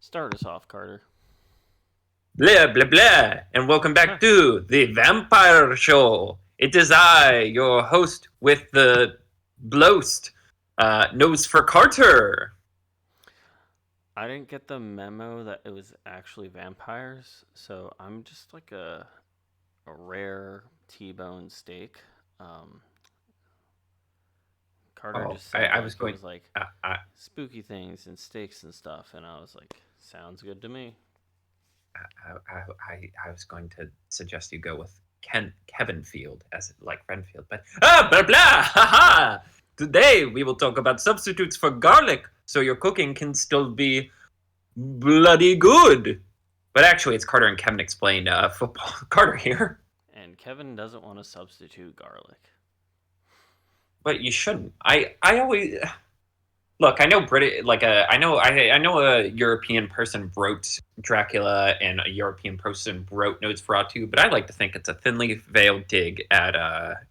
Start us off, Carter. Blah, blah, blah, and welcome back to the Vampire Show. It is I, your host with the blowst, nose for Carter. I didn't get the memo that it was actually vampires, so I'm just like a rare T-bone steak. Um, Carter Oh, just I, said I was like it going. was like Uh, I, spooky things and steaks and stuff, and I was like, sounds good to me. I was going to suggest you go with Kevin Field as like Renfield, but blah blah ha ha. Today we will talk about substitutes for garlic, so your cooking can still be bloody good. But actually, it's Carter and Kevin explain football. Carter here. And Kevin doesn't want to substitute garlic. But you shouldn't. I always look. I know Brit like I know a European person wrote Dracula and a European person wrote Nosferatu, but I like to think it's a thinly veiled dig at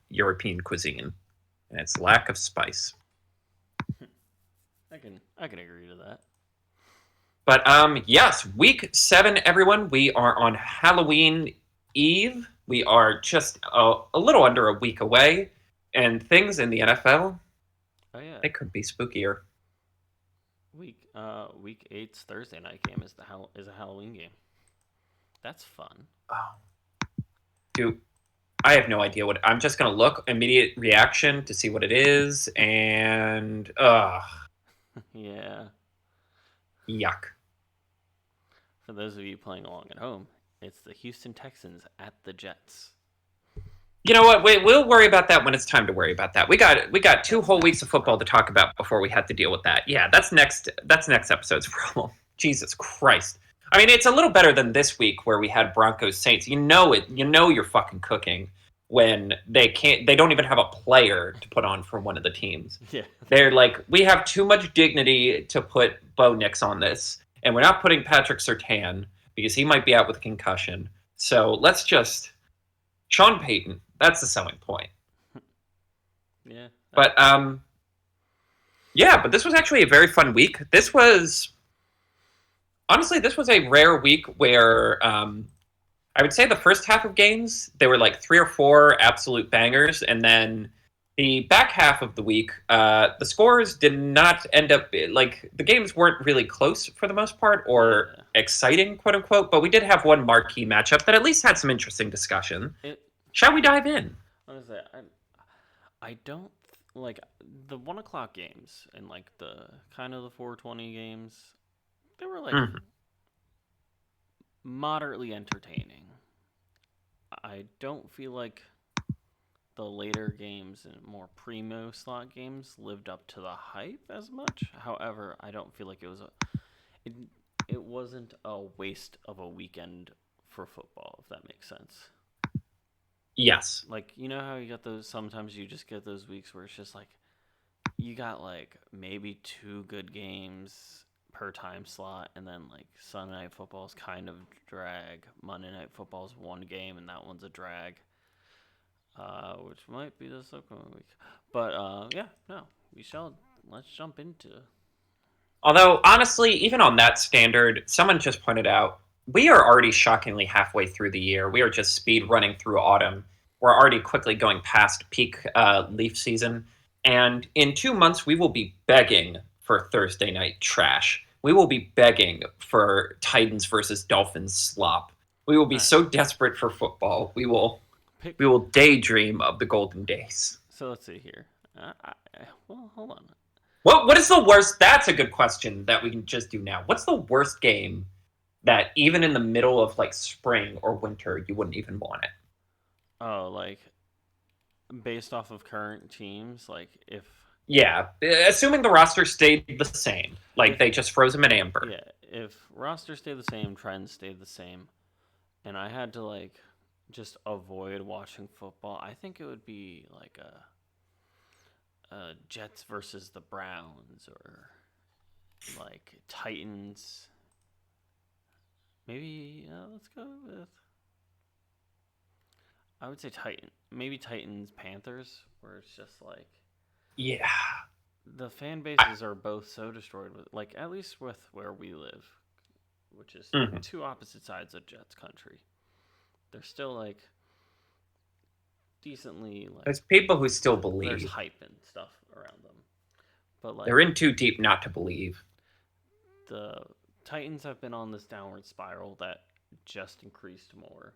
European cuisine and its lack of spice. I can agree to that. But yes, week 7, everyone. We are on Halloween Eve. We are just a little under a week away, and things in the NFL Oh yeah, they could be spookier. week eight's Thursday night game is a Halloween game. That's fun. Oh, dude, I have no idea what. I'm just gonna look immediate reaction to see what it is, and Yeah. yuck. For those of you playing along at home, it's the Houston Texans at the Jets. You know what? Wait, we'll worry about that when it's time to worry about that. We got two That's whole weeks of next, football bro. to talk about before we had to deal with that. Yeah, that's next. That's next episode's problem. Jesus Christ. I mean, it's a little better than this week where we had Broncos Saints. You know it. You know you're fucking cooking when they can't. They don't even have a player to put on for one of the teams. Yeah. They're like, we have too much dignity to put Bo Nix on this, and we're not putting Patrick Sertan because he might be out with a concussion. So let's just Sean Payton. That's the selling point. Yeah. But yeah. But this was actually a very fun week. This was honestly, this was a rare week where I would say the first half of games there were like 3 or 4 absolute bangers, and then the back half of the week, the scores did not end up like the games weren't really close for the most part or Yeah. exciting, quote unquote. But we did have one marquee matchup that at least had some interesting discussion. It. Shall we dive in? Honestly, I don't like the 1 o'clock games and like the kind of the 4:20 games. They were like Mhm. moderately entertaining. I don't feel like the later games and more primo slot games lived up to the hype as much. However, I don't feel like it it wasn't a waste of a weekend for football, if that makes sense. Yes. Like, you know how you got those sometimes you just get those weeks where it's just like you got like maybe two good games per time slot, and then like Sunday night football's kind of drag. Monday night football's one game and that one's a drag. Which might be this upcoming week. But yeah, no, we shall. Let's jump into. Although, honestly, even on that standard, someone just pointed out we are already shockingly halfway through the year. We are just speed running through autumn. We're already quickly going past peak leaf season. And in 2 months, we will be begging for Thursday night trash. We will be begging for Titans versus Dolphins slop. We will be All right, so desperate for football. pick. We will daydream of the golden days. So let's see here. Well, hold on. What is the worst? That's a good question that we can just do now. What's the worst game that even in the middle of like spring or winter you wouldn't even want it? Oh, like based off of current teams, like Yeah, assuming the roster stayed the same, like if they just froze them in amber. yeah, if roster stayed the same, trends stayed the same, and I had to like just avoid watching football, I think it would be like a Jets versus the Browns or like Titans. Maybe let's go with. I would say maybe Titans Panthers, where it's just like Yeah, the fan I, bases are both so destroyed with like at least with where we live. which is Mhm. two opposite sides of Jets country. They're still like decently like There's people who still there's believe. hype and stuff around them, but like They're in too deep not to believe. the Titans have been on this downward spiral that just increased more,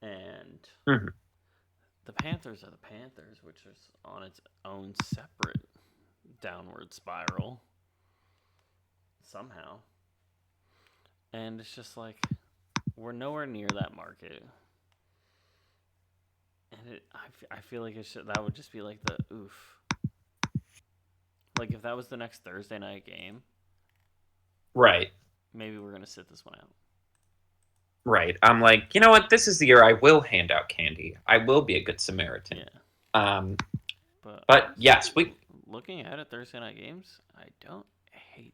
and Mhm. the Panthers are the Panthers, which is on its own separate downward spiral somehow. And it's just like we're nowhere near that market. And I feel like that would just be like the oof. Like if that was the next Thursday night game, Right. maybe we're gonna sit this one out. Right. I'm like, you know what? This is the year I will hand out candy. I will be a good Samaritan. Yeah, Um, but but honestly, yes, we looking ahead at Thursday night games, I don't hate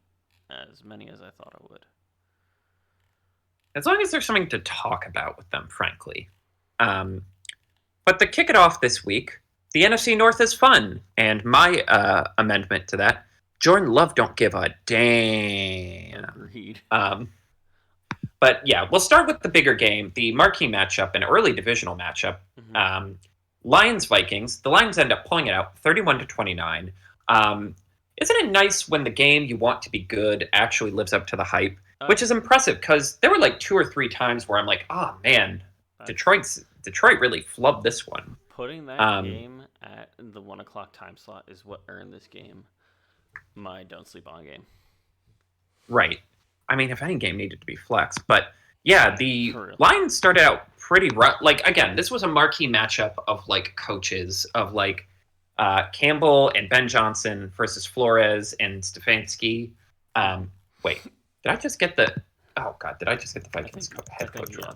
as many as I thought I would. as long as there's something to talk about with them, frankly. Um, but to kick it off this week, the NFC North is fun, and my amendment to that: Jordan Love don't give a damn. Agreed. But yeah, we'll start with the bigger game, the marquee matchup, an early divisional matchup. Mm-hmm. Lions Vikings. The Lions end up pulling it out, 31-29. Isn't it nice when the game you want to be good actually lives up to the hype? Which is impressive because there were like 2 or 3 times where I'm like, oh man, Detroit really flubbed this one. Putting that game at the 1:00 time slot is what earned this game my don't sleep on game. Right. I mean, if any game needed to be flexed, but yeah, the For real. Lions started out pretty rough. Like again, this was a marquee matchup of like coaches of like Campbell and Ben Johnson versus Flores and Stefanski. Wait, did I just get the? Oh God, did I just get the Vikings head coach wrong?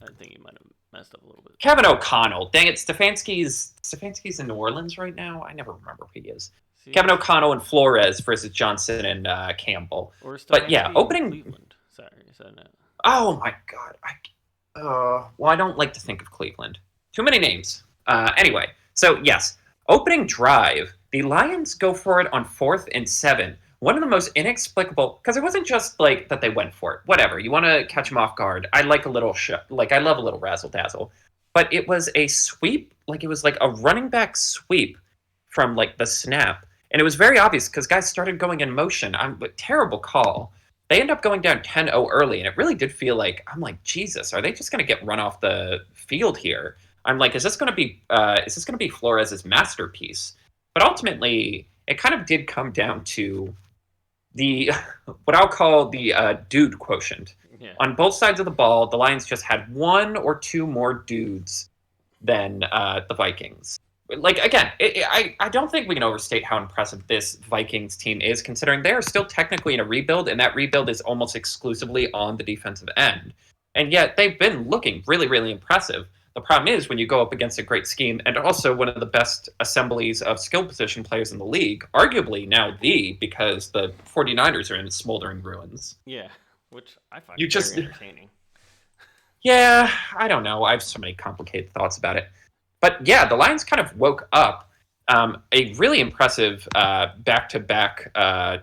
I think you might have messed up a little bit. Kevin O'Connell. Dang it, Stefanski's in New Orleans right now. I never remember who he is. See, Kevin O'Connell and Flores versus Johnson and Campbell. or But yeah, Stefanski opening. in Cleveland. Sorry, is that it? Oh my God. Well, I don't like to think of Cleveland. Too many names. Anyway, so yes, opening drive, the Lions go for it on 4th and 7. One of the most inexplicable, because it wasn't just like that they went for it. Whatever, you want to catch them off guard. I like a little I love a little razzle dazzle, but it was a sweep. Like it was like a running back sweep from like the snap, and it was very obvious because guys started going in motion. Terrible call. They end up going down 10-0 early, and it really did feel like I'm like, Jesus, are they just going to get run off the field here? I'm like, is this going to be Flores' masterpiece? But ultimately, it kind of did come down to the what I'll call the dude quotient. Yeah. On both sides of the ball, the Lions just had 1 or 2 more dudes than the Vikings. Like again, I don't think we can overstate how impressive this Vikings team is, considering they are still technically in a rebuild, and that rebuild is almost exclusively on the defensive end. And yet they've been looking really, really impressive. The problem is when you go up against a great scheme and also one of the best assemblies of skill position players in the league, arguably now because the 49ers are in smoldering ruins. Yeah, which I find very entertaining. Yeah, I don't know. I have so many complicated thoughts about it. But yeah, the Lions kind of woke up. A really impressive back-to-back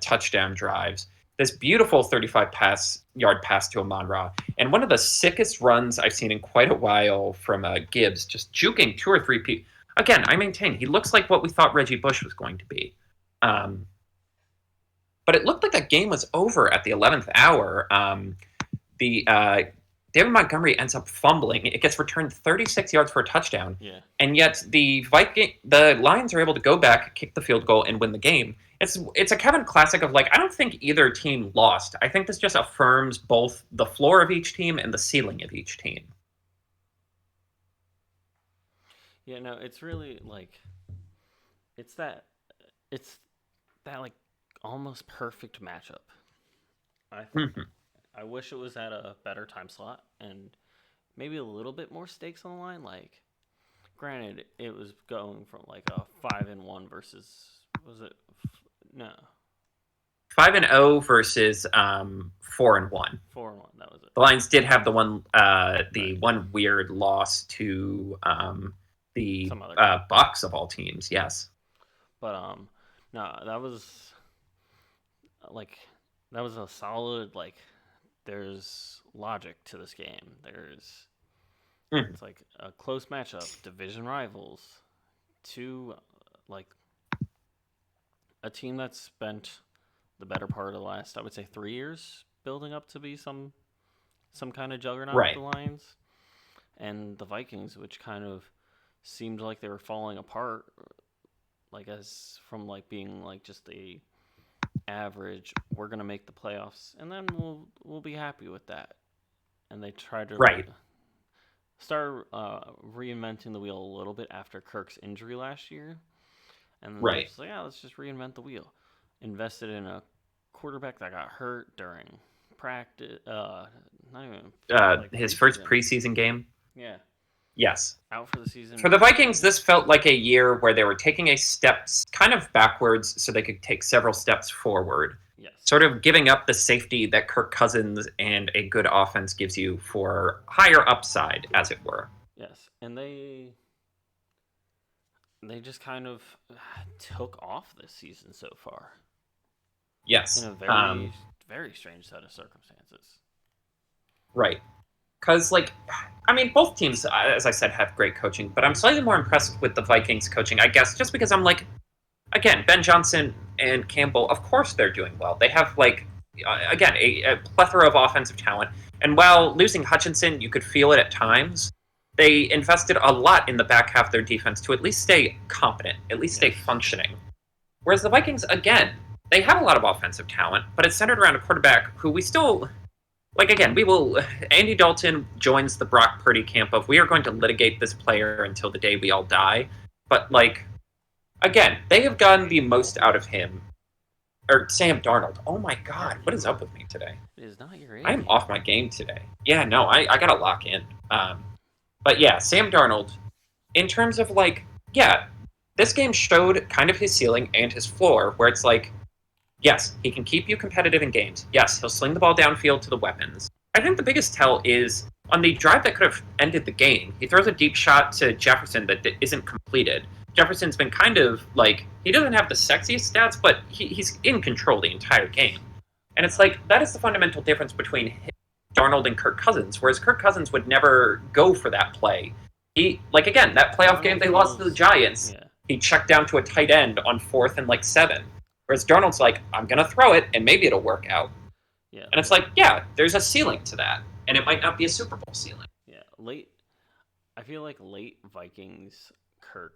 touchdown drives. This beautiful 35-yard pass to Amon-Ra, and one of the sickest runs I've seen in quite a while from Gibbs, just juking 2 or 3 people. Again, I maintain he looks like what we thought Reggie Bush was going to be. But it looked like that game was over at the 11th hour. David Montgomery ends up fumbling. It gets returned 36 yards for a touchdown. Yeah. And yet the Lions are able to go back, kick the field goal, and win the game. It's a Kevin classic of like, I don't think either team lost. I think this just affirms both the floor of each team and the ceiling of each team. Yeah, no, it's really like it's that like almost perfect matchup. I think. I wish it was at a better time slot and maybe a little bit more stakes on the line. Like, granted, it was going from like a 5-1 versus 5-0 versus 4-1. 4-1. That was it. The Lions did have the one weird loss to the Bucs of all teams. Yes, but no, that was a solid like there's logic to this game. Mhm. It's like a close matchup, division rivals, two like a team that's spent the better part of the last, I would say, 3 years building up to be some kind of juggernaut with Right. the Lions, and the Vikings, which kind of seemed like they were falling apart, like as from like being like just a average. We're gonna make the playoffs, and then we'll be happy with that. And they tried to Right. start reinventing the wheel a little bit after Kirk's injury last year, and then they're Right. just like, yeah, let's just reinvent the wheel. Invested in a quarterback that got hurt during practice, not even like His first preseason. preseason game. Yeah, Yes. out for the season. For the Vikings, this felt like a year where they were taking a steps kind of backwards so they could take several steps forward, Yes, sort of giving up the safety that Kirk Cousins and a good offense gives you for higher upside, as it were. yes, and they just kind of took off this season so far in Yes. a very strange set of circumstances. Right. Because, like, I mean, both teams, as I said, have great coaching, but I'm slightly more impressed with the Vikings coaching, I guess, just because I'm like, again, Ben Johnson and Campbell, of course they're doing well. They have, like, again, a plethora of offensive talent. And while losing Hutchinson, you could feel it at times, they invested a lot in the back half of their defense to at least stay competent, at least stay Yes, functioning. Whereas the Vikings, again, they have a lot of offensive talent, but it's centered around a quarterback who we still like again, we will. Andy Dalton joins the Brock Purdy camp of we are going to litigate this player until the day we all die. But like, again, they have gotten the most out of him. Or Sam Darnold. Oh my God, what is up with me today? it is not your A I am game. off my game today. Yeah, no, I gotta lock in. But yeah, Sam Darnold. In terms of like, yeah, this game showed kind of his ceiling and his floor, where it's like, yes, he can keep you competitive in games. Yes, he'll sling the ball downfield to the weapons. I think the biggest tell is on the drive that could have ended the game, he throws a deep shot to Jefferson that isn't completed. Jefferson's been kind of like, he doesn't have the sexiest stats, but he's in control the entire game. And it's like, that is the fundamental difference between Darnold and Kirk Cousins, whereas Kirk Cousins would never go for that play. He, like, again, that playoff game they lost to the Giants, Yeah, he checked down to a tight end on 4th and like 7. Whereas Darnold's like, I'm going to throw it and maybe it'll work out. yeah, And it's like, yeah, there's a ceiling to that. And it might not be a Super Bowl ceiling. yeah. Late, I feel like late Vikings Kirk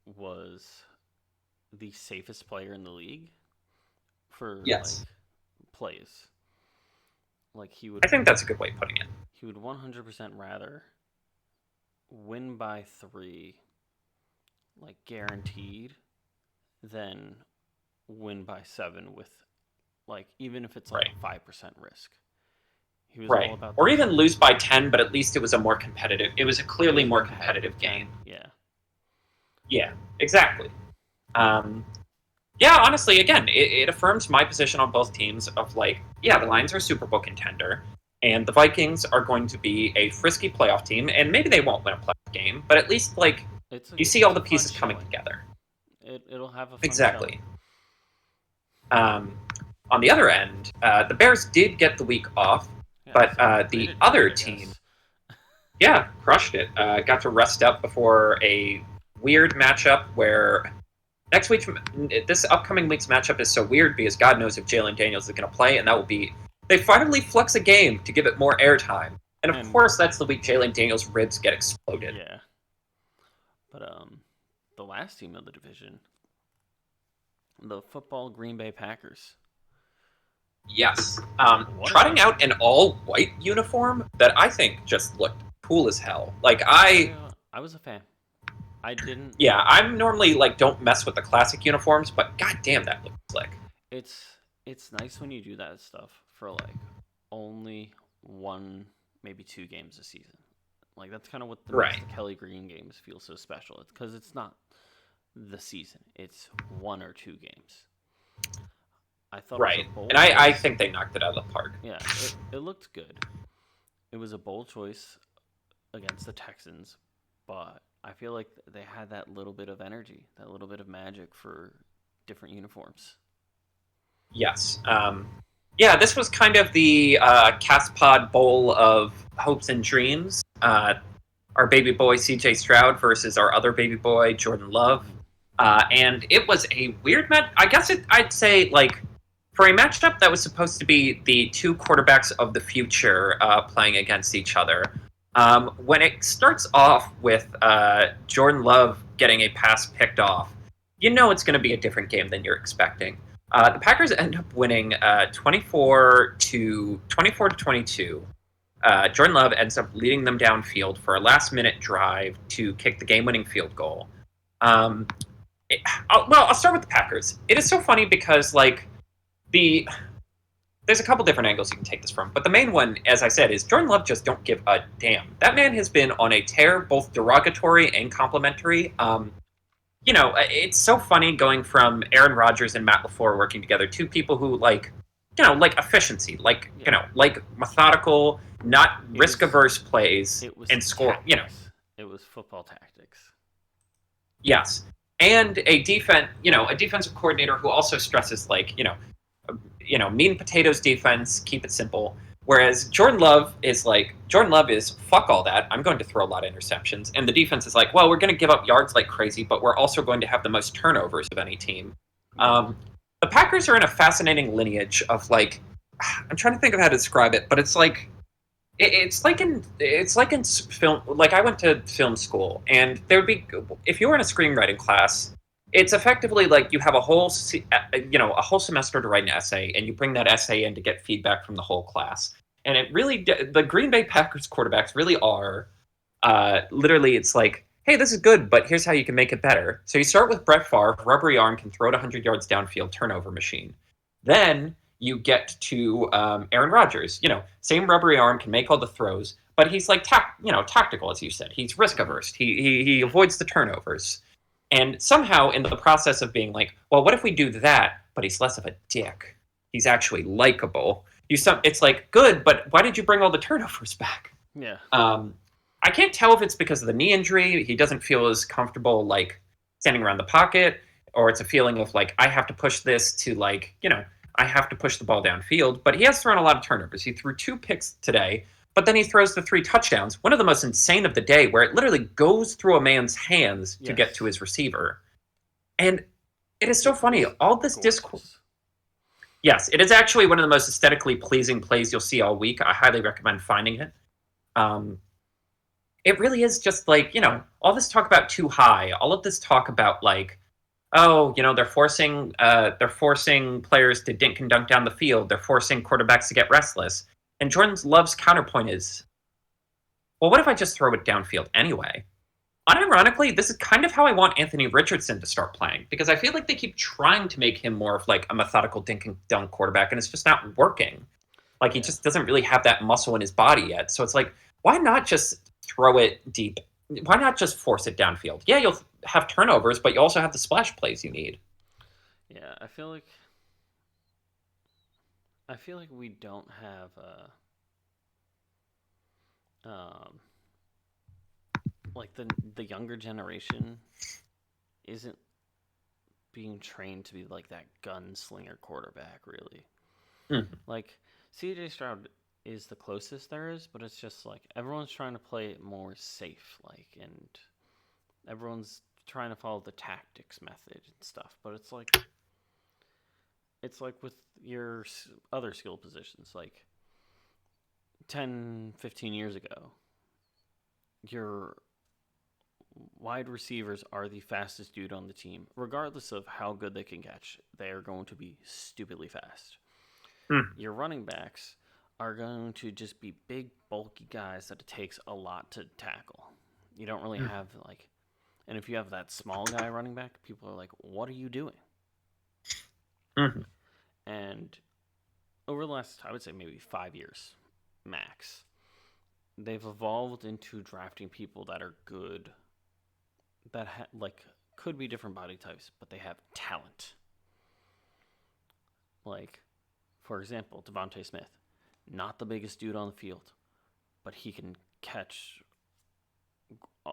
was the safest player in the league for Yes. like plays. Like I think that's a good way of putting it. he would 100% rather win by 3, like guaranteed, than win by 7 with like even if it's like Right. 5% risk. He was Right. all about Or those, even lose by 10, but at least it was a more competitive, it was a clearly more competitive game. Yeah. Yeah, exactly. Yeah, honestly, again, it affirms my position on both teams of like, yeah, the Lions are a Super Bowl contender, and the Vikings are going to be a frisky playoff team, and maybe they won't win a playoff game, but at least like you see all the pieces coming together. It'll have a fun Exactly. showing. On the other end, the Bears did get the week off, Yeah, but so they the did other good, I team, guess. yeah, crushed it. Got to rest up before a weird matchup where next week, this upcoming week's matchup is so weird because God knows if Jalen Daniels is going to play, and that will be they finally flex a game to give it more airtime, and of course that's the week Jalen Daniels' ribs get exploded. Yeah. But the last team of the division, the football Green Bay Packers. Yes, What trotting out an all-white uniform that I think just looked cool as hell. Like I was a fan. I didn't. Yeah, I'm normally like don't mess with the classic uniforms, but goddamn, that looks slick. It's nice when you do that stuff for like only 1, maybe 2 games a season. Like that's kind of what makes the Kelly Green games feel so special. It's because it's not the season; it's 1 or 2 games. I thought right, it was a bold and I choice. think they knocked it out of the park. Yeah, it looked good. It was a bold choice against the Texans, but I feel like they had that little bit of energy, that little bit of magic for different uniforms. Yes. Yeah, this was kind of the Caspod Bowl of hopes and dreams. Our baby boy CJ Stroud versus our other baby boy Jordan Love, and it was a weird match. I guess I'd say like for a matchup that was supposed to be the two quarterbacks of the future playing against each other. When it starts off with Jordan Love getting a pass picked off, you know it's going to be a different game than you're expecting. The Packers end up winning 24 to 22. Jordan Love ends up leading them downfield for a last-minute drive to kick the game-winning field goal. Um, I'll start with the Packers. It is so funny because like the there's a couple different angles you can take this from, but the main one, as I said, is Jordan Love just don't give a damn. That man has been on a tear, both derogatory and complimentary. It's so funny going from Aaron Rodgers and Matt LaFleur working together, two people who like efficiency, like methodical, not risk averse plays It was and score. tactics. It was football tactics. Yes, and a defensive coordinator who also stresses mean potatoes defense, keep it simple. Whereas Jordan Love is fuck all that. I'm going to throw a lot of interceptions, and the defense is like, well, we're going to give up yards like crazy, but we're also going to have the most turnovers of any team. Um, the Packers are in a fascinating lineage of like, I'm trying to think of how to describe it, but it's like in film. Like I went to film school, and there would be if you were in a screenwriting class, it's effectively like you have a whole semester to write an essay, and you bring that essay in to get feedback from the whole class. And the Green Bay Packers quarterbacks really are literally. It's like, hey, this is good, but here's how you can make it better. So you start with Brett Favre, rubbery arm, can throw it 100 yards downfield, turnover machine. Then you get to Aaron Rodgers. Same rubbery arm, can make all the throws, but he's like tactical, as you said. He's risk averse. He avoids the turnovers, and somehow in the process of being like, well, what if we do that? But he's less of a dick. He's actually likable. It's like good, but why did you bring all the turnovers back? Yeah. I can't tell if it's because of the knee injury. He doesn't feel as comfortable like standing around the pocket, or it's a feeling of like I have to push this to I have to push the ball downfield. But he has thrown a lot of turnovers. He threw 2 picks today, but then he throws the 3 touchdowns. One of the most insane of the day, where it literally goes through a man's hands to get to his receiver, and it is so funny. All this discourse. Yes, it is actually one of the most aesthetically pleasing plays you'll see all week. I highly recommend finding it. It really is just like, all this talk about too high, all of this talk about like, oh, they're forcing players to dink and dunk down the field. They're forcing quarterbacks to get restless. And Jordan Love's counterpoint is, well, what if I just throw it downfield anyway? Unironically, this is kind of how I want Anthony Richardson to start playing, because I feel like they keep trying to make him more of like a methodical dink and dunk quarterback, and it's just not working. Like he just doesn't really have that muscle in his body yet. So it's like, why not just throw it deep? Why not just force it downfield? Yeah, you'll have turnovers, but you also have the splash plays you need. Yeah, I feel like we don't have like the younger generation isn't being trained to be like that gunslinger quarterback really. Mm-hmm. Like CJ Stroud is the closest there is, but it's just like everyone's trying to play it more safe, like, and everyone's trying to follow the tactics method and stuff. But it's like with your other skill positions, like 10, 15 years ago, your wide receivers are the fastest dude on the team. Regardless of how good they can catch, they are going to be stupidly fast. Your running backs are going to just be big, bulky guys that it takes a lot to tackle. You don't really have like, and if you have that small guy running back, people are like, "What are you doing?" Mm-hmm. And over the last, I would say maybe 5 years, max, they've evolved into drafting people that are good, that like could be different body types, but they have talent. Like, for example, Devontae Smith, not the biggest dude on the field, but he can catch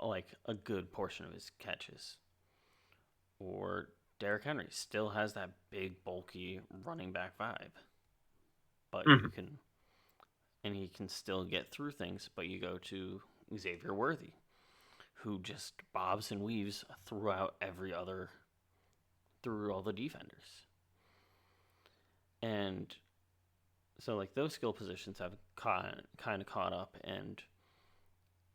like a good portion of his catches. Or Derrick Henry still has that big, bulky running back vibe. but Mhm. he can still get through things. But you go to Xavier Worthy, who just bobs and weaves through all the defenders. And so like those skill positions have kind of caught up, and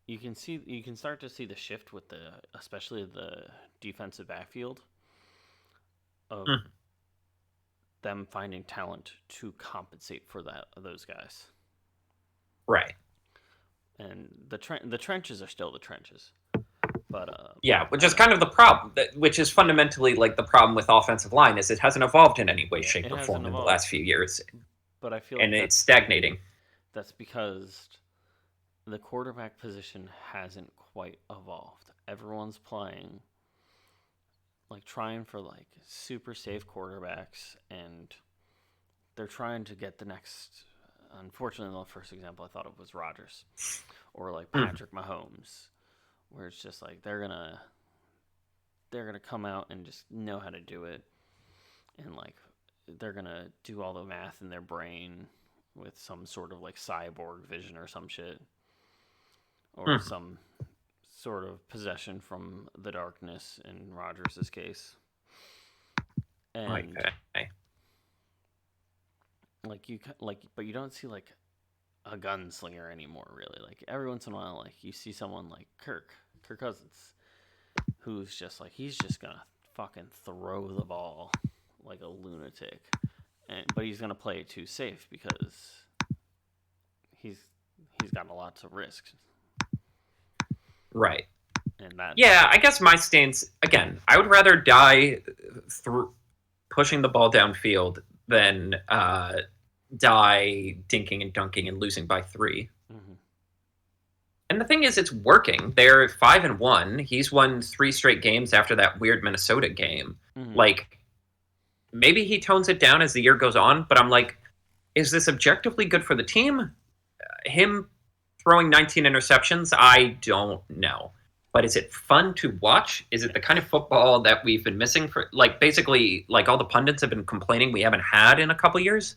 you can start to see the shift with especially the defensive backfield of Mhm. them finding talent to compensate for those guys. Right. And the trenches are still the trenches, but Yeah, which is kind of the problem. Which is fundamentally like the problem with offensive line is it hasn't evolved in any way, yeah, shape, it or hasn't form in the evolved. last few years, But I feel and like it's stagnating. that's because the quarterback position hasn't quite evolved. Everyone's playing like trying for like super safe quarterbacks, and they're trying to get the next. Unfortunately, the first example I thought of was Rodgers or like Mhm. Patrick Mahomes, where it's just like they're gonna come out and just know how to do it, and like they're gonna do all the math in their brain with some sort of like cyborg vision or some shit, or Mhm. some sort of possession from the darkness in Rodgers' case. And Okay. but you don't see like a gunslinger anymore, really. Like every once in a while, like you see someone like Kirk Cousins, who's just like he's just gonna fucking throw the ball like a lunatic, but he's gonna play it too safe because he's he's got a lot to risk, Right. and that Yeah, I guess my stance again. I would rather die through pushing the ball downfield than die dinking and dunking and losing by 3. mhm, And the thing is, it's working. They're 5-1. He's won 3 straight games after that weird Minnesota game. mhm, Like maybe he tones it down as the year goes on, but I'm like, is this objectively good for the team? Him throwing 19 interceptions, I don't know. But is it fun to watch? Is it the kind of yes, football that we've been missing for like basically like all the pundits have been complaining we haven't had in a couple years?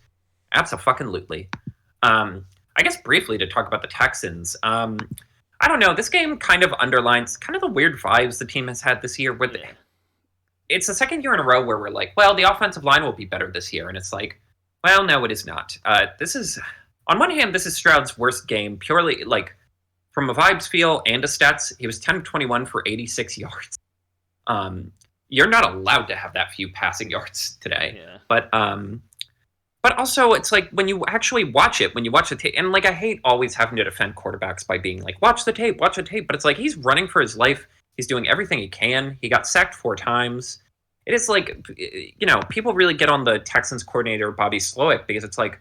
Absolutely. I guess briefly to talk about the Texans. I don't know. This game kind of underlines kind of the weird vibes the team has had this year. yeah, It's the second year in a row where we're like, well, the offensive line will be better this year, and it's like, well, no, it is not. This is on one hand, this is Stroud's worst game purely like from a vibes feel and a stats. He was 10 of 21 for 86 yards. Um, you're not allowed to have that few passing yards today, yeah, but also it's like when you actually watch it, when you watch the tape, and like I hate always having to defend quarterbacks by being like, watch the tape, but it's like he's running for his life. He's doing everything he can. He got sacked 4 times. It is like, people really get on the Texans coordinator Bobby Slowick because it's like,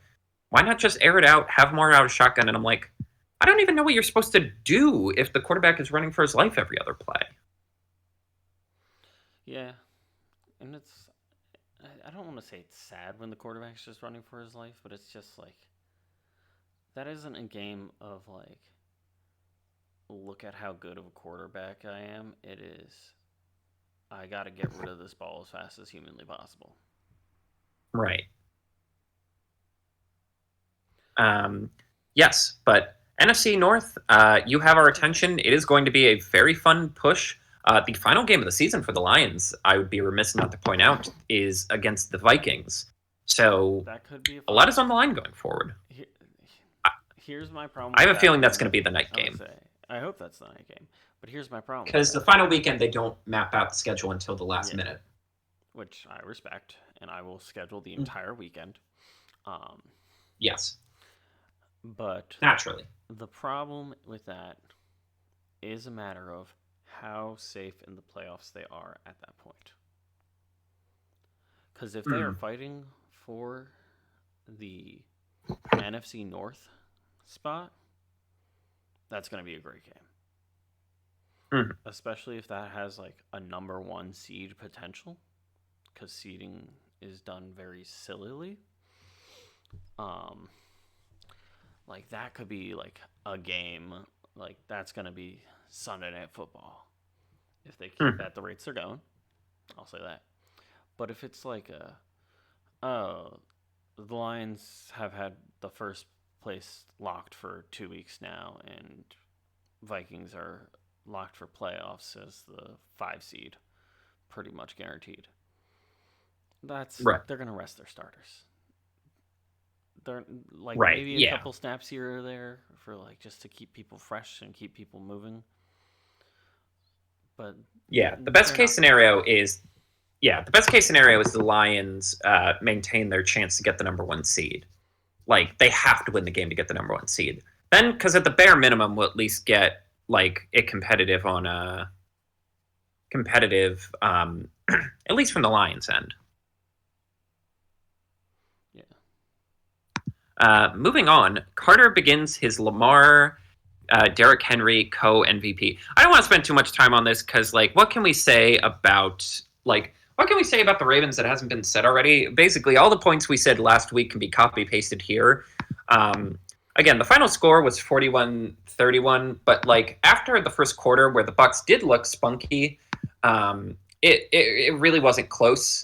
why not just air it out, have more out of shotgun? And I'm like, I don't even know what you're supposed to do if the quarterback is running for his life every other play. yeah. And I don't want to say it's sad when the quarterback's just running for his life, but it's just like that isn't a game of like look at how good of a quarterback I am. It is I got to get rid of this ball as fast as humanly possible. Right. Um, yes, but NFC North, you have our attention. It is going to be a very fun push. The final game of the season for the Lions, I would be remiss not to point out, is against the Vikings. So That could be a a fun lot is game. on the line going forward. Here, I, here's my problem I with have a that feeling that's game. going to be the night I would game say I hope that's the night game, but here's my problem with because the that. final weekend they don't map out the schedule until the last Yeah, minute. which I respect, and I will schedule the Mm. entire weekend. Um, Yes, but naturally. the problem with that is a matter of how safe in the playoffs they are at that point. Because if they are Mm. fighting for the NFC North spot, that's going to be a great game. Mm. Especially if that has like a number one seed potential, because seeding is done very sillily. Um, like that could be like a game. Like that's going to be Sunday Night Football if they keep Mm. at the rates they're going. I'll say that. But if it's like a oh the Lions have had the first place locked for 2 weeks now, and Vikings are locked for playoffs as the 5 seed, pretty much guaranteed. Right. They're gonna rest their starters. They're like Right. maybe a Yeah. couple snaps here or there for like just to keep people fresh and keep people moving. But Yeah. The best they're case not. scenario is the best case scenario is the Lions maintain their chance to get the number 1 seed. Like they have to win the game to get the number 1 seed. Then, because at the bare minimum, we'll at least get like it competitive on a competitive, at least from the Lions end. Yeah. Moving on, Carter begins his Lamar, Derrick Henry co-MVP. I don't want to spend too much time on this because, like, what can we say about the Ravens that hasn't been said already? Basically, all the points we said last week can be copy-pasted here. Again, the final score was 41-31, but, like, after the first quarter where the Bucs did look spunky, it really wasn't close.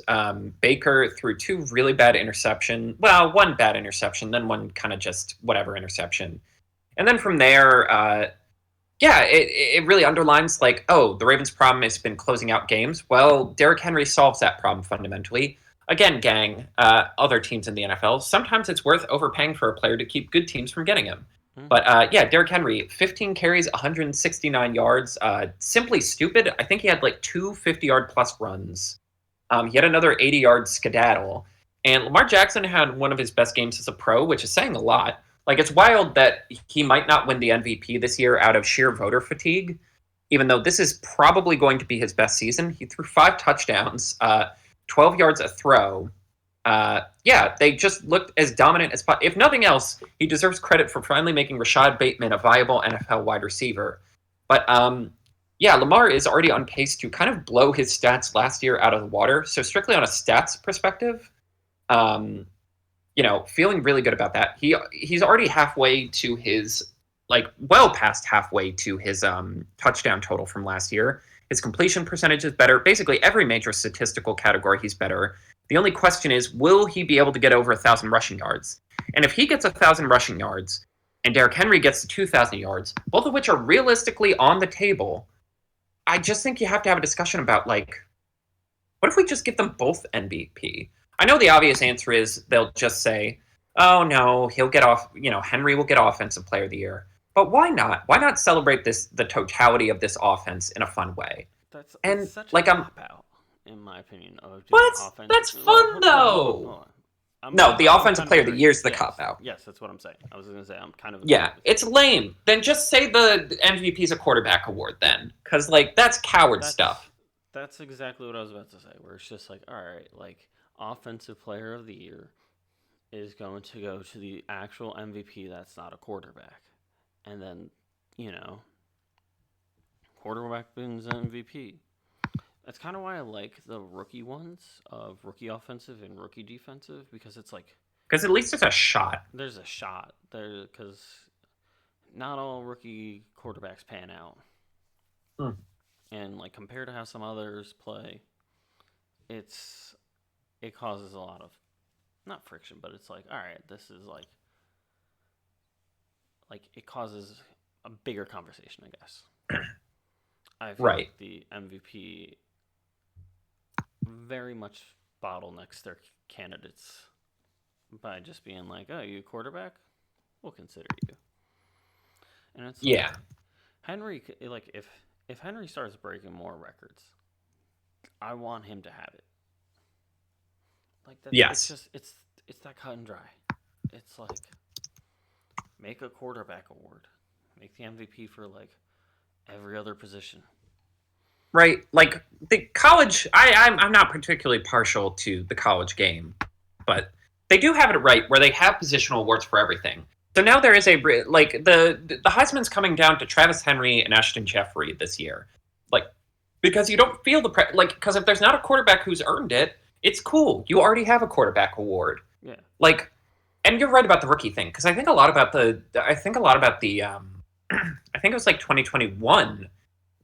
Baker threw 2 really bad interception. Well, 1 bad interception, then 1 kind of just whatever interception. And then from there, it really underlines like, oh, the Ravens' problem has been closing out games. Well, Derrick Henry solves that problem fundamentally. Again, gang, other teams in the NFL, sometimes it's worth overpaying for a player to keep good teams from getting him. But Derrick Henry, 15 carries, 169 yards. Simply stupid. I think he had like 2 50-yard plus runs. He had another 80-yard skedaddle. And Lamar Jackson had one of his best games as a pro, which is saying a lot. Like, it's wild that he might not win the MVP this year out of sheer voter fatigue, even though this is probably going to be his best season. He threw 5 touchdowns, 12 yards a throw. They just looked as dominant as possible. If nothing else, he deserves credit for finally making Rashad Bateman a viable NFL wide receiver. But Lamar is already on pace to kind of blow his stats last year out of the water. So strictly on a stats perspective, feeling really good about that. He's already halfway to his, like, well past halfway to his touchdown total from last year. His completion percentage is better. Basically, every major statistical category he's better. The only question is, will he be able to get over 1,000 rushing yards? And if he gets 1,000 rushing yards and Derrick Henry gets to 2,000 yards, both of which are realistically on the table, I just think you have to have a discussion about, like, what if we just give them both MVP? I know the obvious answer is they'll just say, oh, no, he'll get off, Henry will get Offensive Player of the Year. But why not? Why not celebrate the totality of this offense in a fun way? That's such a cop-out, in my opinion. That's fun, though. No, the Offensive Player of the Year is the cop-out. Yes, that's what I'm saying. I was going to say, I'm kind of... Yeah, it's lame. Then just say the MVP is a quarterback award then. Because, like, that's coward stuff. That's exactly what I was about to say, where it's just like, all right, like, Offensive Player of the Year is going to go to the actual MVP that's not a quarterback. And then, quarterback wins MVP. That's kind of why I like the rookie ones of rookie offensive and rookie defensive, because it's like... Because at least there's a shot. There's a shot there, because not all rookie quarterbacks pan out. And, like, compared to how some others play, it causes a lot of, not friction, but it's like, all right, this is like it causes a bigger conversation, I guess. I feel like the MVP very much bottlenecks their candidates by just being like, oh, you a quarterback? We'll consider you. And it's like, Henry, like, if Henry starts breaking more records, I want him to have it. Like that. Yes. It's that cut and dry. It's like, make a quarterback award. Make the MVP for, like, every other position. Right. Like, the college, I'm not particularly partial to the college game, but they do have it right where they have positional awards for everything. So now there is the Heisman's coming down to Travis Henry and Ashton Jeffrey this year. Like, because you don't feel because if there's not a quarterback who's earned it, it's cool. You already have a quarterback award. Yeah. Like, and you're right about the rookie thing, because I think a lot about I think it was like 2021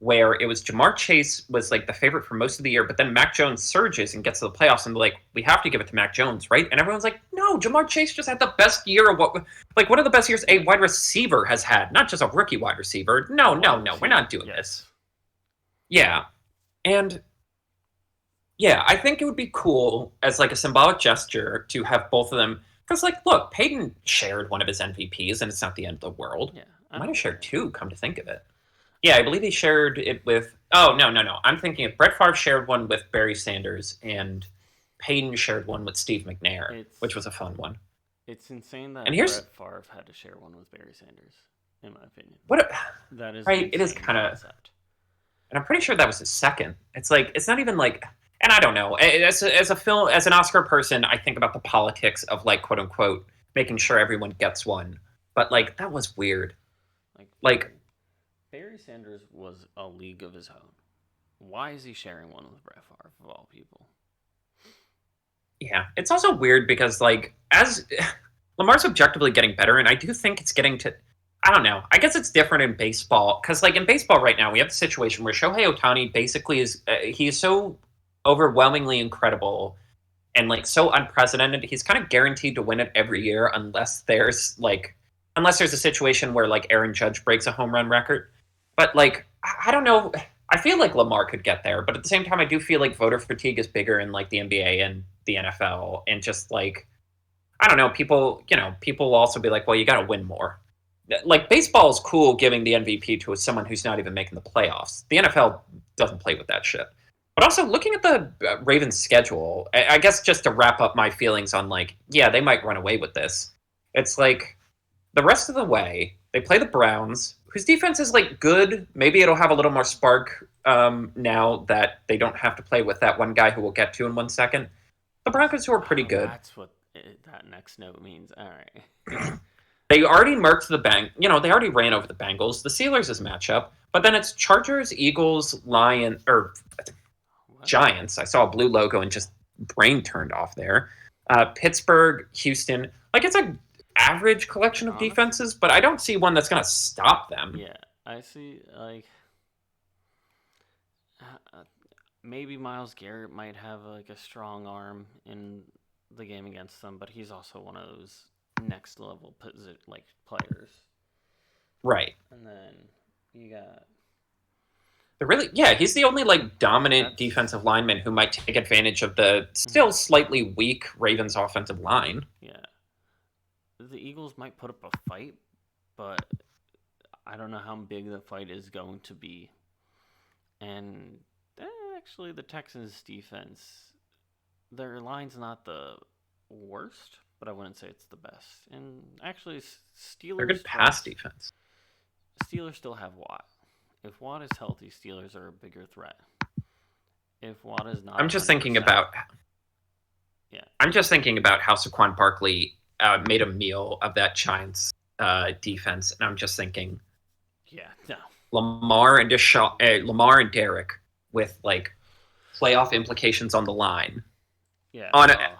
where it was Jamar Chase was like the favorite for most of the year, but then Mac Jones surges and gets to the playoffs, and they're like, we have to give it to Mac Jones, right? And everyone's like, no, Jamar Chase just had the best year of one of the best years a wide receiver has had, not just a rookie wide receiver. No, we're not doing this. Yeah, and yeah, I think it would be cool as like a symbolic gesture to have both of them. Because like, look, Peyton shared one of his MVPs, and it's not the end of the world. Yeah, I might have shared two. Come to think of it. Yeah, I believe he shared it with. Oh no. I'm thinking of Brett Favre shared one with Barry Sanders, and Peyton shared one with Steve McNair, which was a fun one. It's insane that Brett Favre had to share one with Barry Sanders, in my opinion. That is right. It is kind of, and I'm pretty sure that was his second. It's like it's not even like, and I don't know. As an Oscar person, I think about the politics of like quote unquote making sure everyone gets one, but like that was weird. Like. Barry Sanders was a league of his own. Why is he sharing one with Brett Favre, of all people? Yeah, it's also weird because, like, as Lamar's objectively getting better, and I do think it's getting to. I don't know. I guess it's different in baseball because, like, in baseball right now, we have the situation where Shohei Ohtani basically is he is so overwhelmingly incredible and like so unprecedented. He's kind of guaranteed to win it every year unless there's a situation where like Aaron Judge breaks a home run record. But, like, I don't know. I feel like Lamar could get there. But at the same time, I do feel like voter fatigue is bigger in, like, the NBA and the NFL. And just, like, I don't know. People will also be like, well, you got to win more. Like, baseball is cool giving the MVP to someone who's not even making the playoffs. The NFL doesn't play with that shit. But also, looking at the Ravens' schedule, I guess just to wrap up my feelings on, like, yeah, they might run away with this. It's like, the rest of the way, they play the Browns, whose defense is like good. Maybe it'll have a little more spark now that they don't have to play with that one guy who we'll get to in 1 second. The Broncos, who are pretty good. That's what that next note means. All right. They already marked the they already ran over the Bengals. The Steelers' matchup, but then it's Chargers, Eagles, Giants. I saw a blue logo and just brain turned off there. Pittsburgh, Houston. Like it's a average collection of defenses, but I don't see one that's going to stop them. Yeah, I see, like, maybe Myles Garrett might have, like, a strong arm in the game against them, but he's also one of those next-level, players. Right. And then you got... he's the only, like, dominant defensive lineman who might take advantage of the still slightly weak Ravens offensive line. Yeah. The Eagles might put up a fight, but I don't know how big the fight is going to be. And actually, the Texans' defense, their line's not the worst, but I wouldn't say it's the best. And actually, Steelers... They're good pass defense. Steelers still have Watt. If Watt is healthy, Steelers are a bigger threat. If Watt is not... I'm just thinking about how Saquon Barkley... made a meal of that Giants defense, and I'm just thinking, Lamar and Derek with like playoff implications on the line,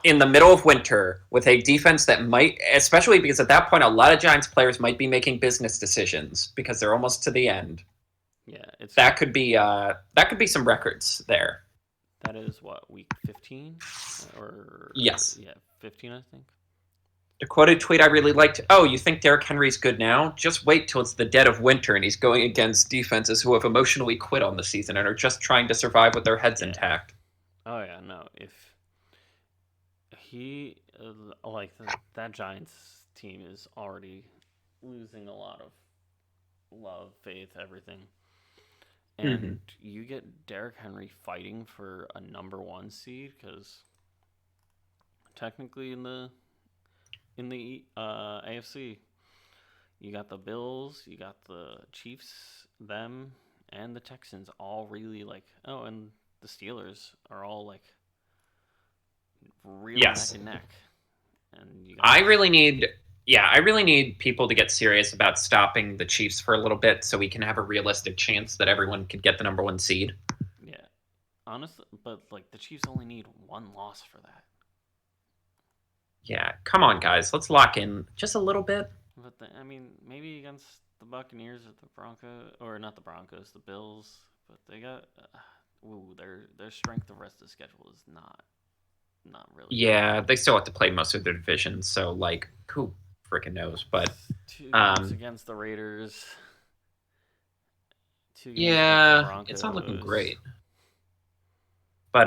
in the middle of winter with a defense that might, especially because at that point a lot of Giants players might be making business decisions because they're almost to the end. Yeah, that could be some records there. That is what, week 15 or yes, 15 I think. A quoted tweet I really liked. Oh, you think Derrick Henry's good now? Just wait till it's the dead of winter and he's going against defenses who have emotionally quit on the season and are just trying to survive with their heads intact. Oh, yeah, no. If he, that Giants team is already losing a lot of love, faith, everything. And you get Derrick Henry fighting for a number 1 seed because technically in the AFC, you got the Bills, you got the Chiefs, them, and the Texans all really and the Steelers are all really neck and neck. And I really need people to get serious about stopping the Chiefs for a little bit so we can have a realistic chance that everyone could get the number 1 seed. Yeah, honestly, but the Chiefs only need 1 loss for that. Yeah, come on, guys. Let's lock in just a little bit. But maybe against the Buccaneers or the Broncos, or not the Broncos, the Bills. but they got their strength of rest of the schedule is not really good. Yeah, they still have to play most of their divisions, so like who freaking knows? But Two games um, against the Raiders, two games against the yeah, it's not looking Broncos. great. But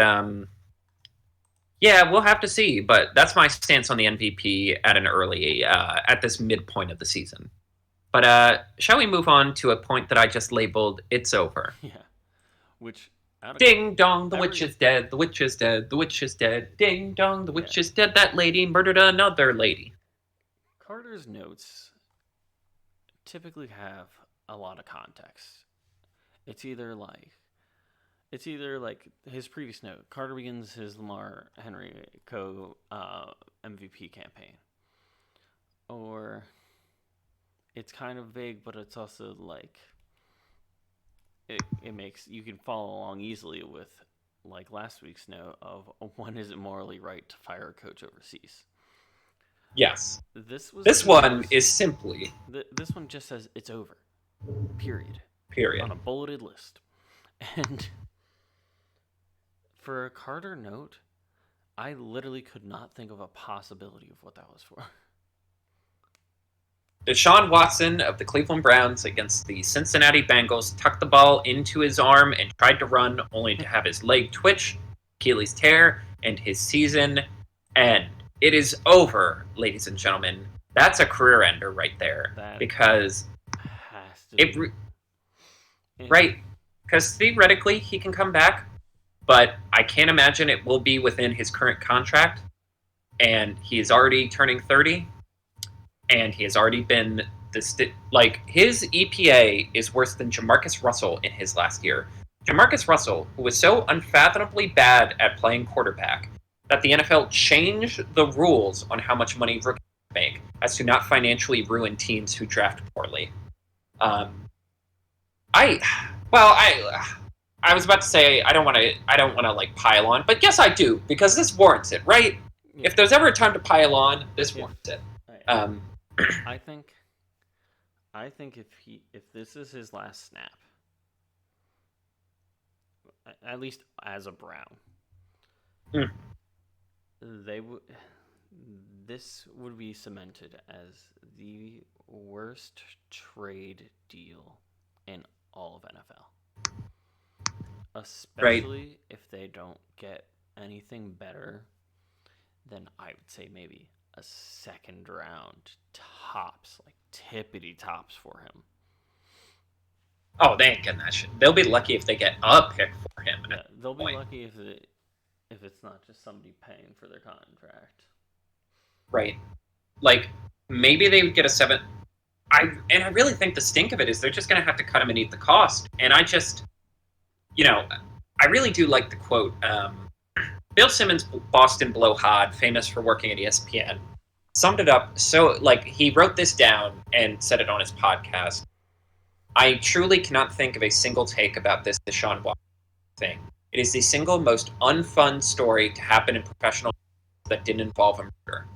yeah, we'll have to see. But that's my stance on the MVP at an early at this midpoint of the season. But shall we move on to a point that I just labeled? It's over. Yeah, which out of Ding dong, the witch every is dead. The witch is dead. The witch is dead. Ding dong, the yeah witch is dead. That lady murdered another lady. Carter's notes typically have a lot of context. It's either like his previous note. Carter begins his Lamar Henry MVP campaign, or it's kind of vague, but it's also like it makes you can follow along easily with like last week's note of when is it morally right to fire a coach overseas. Yes. This was This the one most. is simply This one just says it's over. Period. period. On a bulleted list. And for a Carter note, I literally could not think of a possibility of what that was for. Deshaun Watson of the Cleveland Browns against the Cincinnati Bengals tucked the ball into his arm and tried to run, only to have his leg twitch, Achilles tear, and his season end. It is over, ladies and gentlemen. That's a career ender right there. That Because has to it be. right, because theoretically he can come back, but I can't imagine it will be within his current contract, and he is already turning 30, and he has already been like his EPA is worse than Jamarcus Russell in his last year. Jamarcus Russell, who was so unfathomably bad at playing quarterback that the NFL changed the rules on how much money rookies make as to not financially ruin teams who draft poorly. Um, I well, I was about to say I don't want to like pile on, but yes, I do because this warrants it, right? Yeah. If there's ever a time to pile on, this warrants it. I think if this is his last snap, at least as a Brown, Mm. this would be cemented as the worst trade deal in all of NFL. Especially if they don't get anything better than I would say maybe a second round tops, like tippity tops for him. Oh, they ain't getting that shit. They'll be lucky if they get a pick for him. Yeah, they'll be point. lucky if it's not just somebody paying for their contract. Right. Like maybe they would get a 7. I really think the stink of it is they're just going to have to cut him and eat the cost. And I just, I really do like the quote. Bill Simmons, Boston blowhard, famous for working at ESPN, summed it up. So, like, he wrote this down and said it on his podcast. I truly cannot think of a single take about this Deshaun Watson thing. It is the single most unfun story to happen in professional that didn't involve a murder.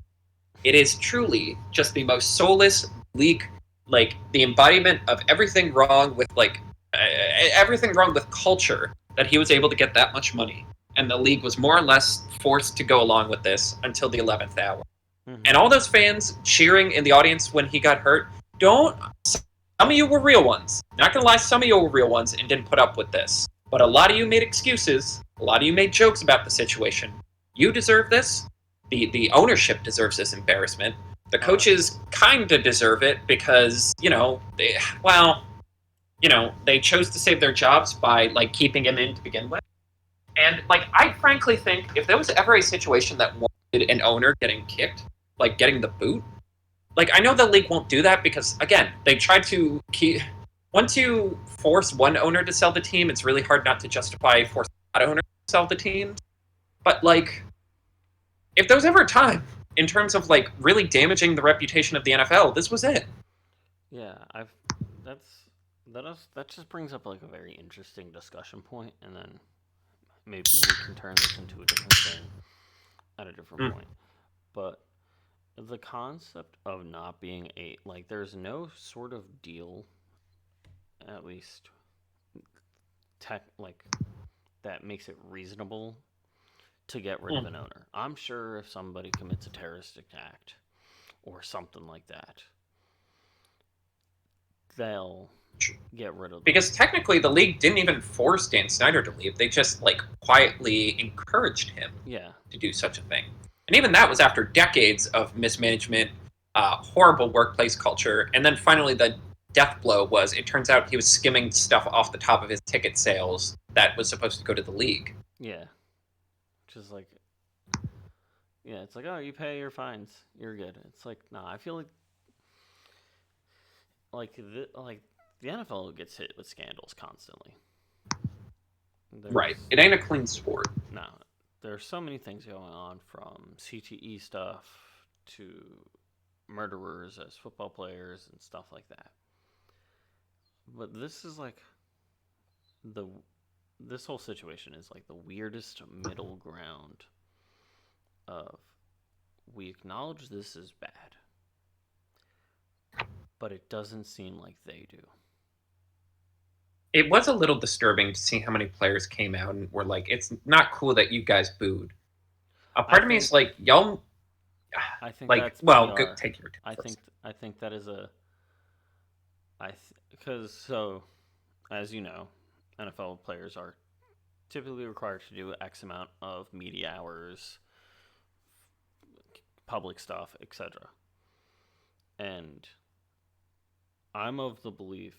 It is truly just the most soulless, bleak, like the embodiment of everything wrong with everything wrong with culture that he was able to get that much money, and the league was more or less forced to go along with this until the 11th hour. Mm-hmm. And all those fans cheering in the audience when he got hurt, some of you were real ones. Not gonna lie, some of you were real ones and didn't put up with this. But a lot of you made excuses. A lot of you made jokes about the situation. You deserve this. The ownership deserves this embarrassment. The coaches kind of deserve it because, they chose to save their jobs by, like, keeping him in to begin with. And, like, I frankly think if there was ever a situation that wanted an owner getting kicked, like getting the boot, like, I know the league won't do that because, again, they tried to keep... Once you force one owner to sell the team, it's really hard not to justify forcing that owner to sell the team. But, like, if there was ever a time in terms of, like, really damaging the reputation of the NFL, this was it. Yeah, that just brings up, like, a very interesting discussion point, and then maybe we can turn this into a different thing at a different point. But the concept of not being there's no sort of deal, at least that makes it reasonable to get rid of an Mhm. owner. I'm sure if somebody commits a terroristic act or something like that, they'll get rid of them. Because technically, the league didn't even force Dan Snyder to leave. They just like quietly encouraged him Yeah, to do such a thing. And even that was after decades of mismanagement, horrible workplace culture, and then finally the death blow was it turns out he was skimming stuff off the top of his ticket sales that was supposed to go to the league. yeah. Just like, yeah, it's like, oh, you pay your fines, you're good. It's like, nah. I feel like the NFL gets hit with scandals constantly. Right. There's It ain't a clean sport. no, there's so many things going on from CTE stuff to murderers as football players and stuff like that. But this is like the this whole situation is like the weirdest middle ground of we acknowledge this is bad, but it doesn't seem like they do. It was a little disturbing to see how many players came out and were like, "It's not cool that you guys booed." A I part of me is think like, "Y'all, I think like, that's well, go, PR. take your turn I first." think I think that is a because so as you know, NFL players are typically required to do X amount of media hours, public stuff, etc. And I'm of the belief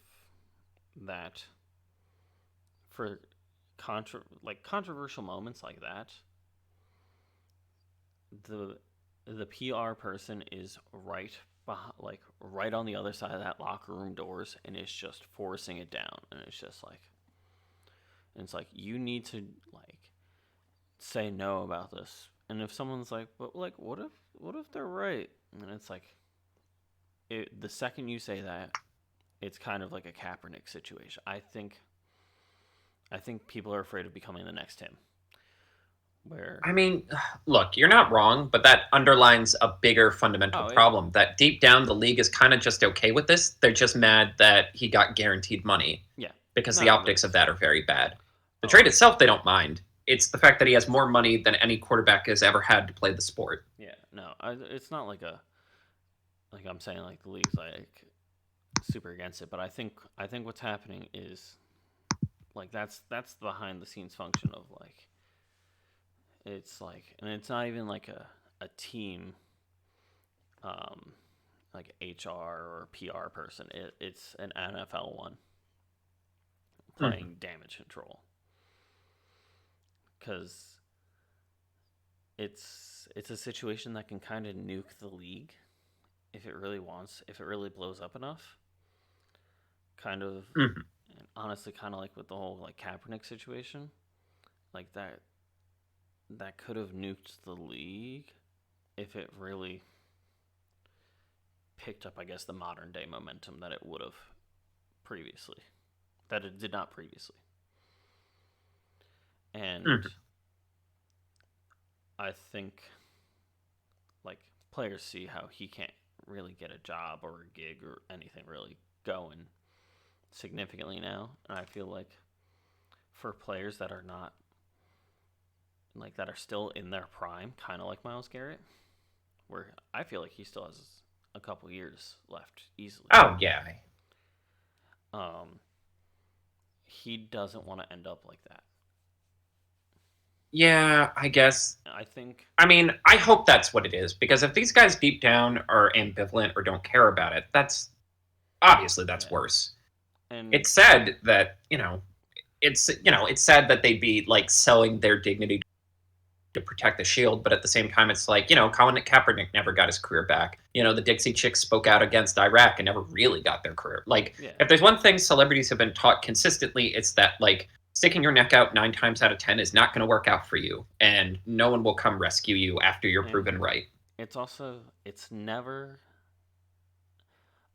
that for controversial moments like that, the the PR person is right on the other side of that locker room doors and is just forcing it down, and it's just like, and it's like you need to like say no about this. And if someone's like, but like what if they're right? And it's like the second you say that, it's kind of like a Kaepernick situation. I think people are afraid of becoming the next him. Where I mean, look, you're not wrong, but that underlines a bigger fundamental oh problem that deep down the league is kind of just okay with this. They're just mad that he got guaranteed money yeah, because the no optics of that's that are very bad. The oh trade itself, they don't mind. It's the fact that he has more money than any quarterback has ever had to play the sport. yeah no it's not like I'm saying like the league's like super against it, but I think what's happening is like that's the behind the scenes function of like it's like, and it's not even like a team um like HR or PR person. It's an NFL one Mhm. playing damage control because it's a situation that can kind of nuke the league if it really wants, if it really blows up enough. Kind of, Mhm. honestly, kind of like with the whole like Kaepernick situation, like that could have nuked the league if it really picked up, I guess, the modern day momentum that it would have previously, that it did not previously. And Mhm. I think like players see how he can't really get a job or a gig or anything really going significantly now, and I feel like for players that are not like that are still in their prime, kind of like Miles Garrett, where I feel like he still has a couple years left easily. Oh yeah, Um, he doesn't want to end up like that. yeah. I guess. I think, I mean, I hope that's what it is because if these guys deep down are ambivalent or don't care about it, that's obviously that's yeah, worse. and It's sad that it's sad that they'd be like selling their dignity to protect the shield, but at the same time, it's like Colin Kaepernick never got his career back. The Dixie Chicks spoke out against Iraq and never really got their career. Like, yeah, if there's one thing celebrities have been taught consistently, it's that like sticking your neck out 9 times out of 10 is not going to work out for you, and no one will come rescue you after you're and proven right. it's never.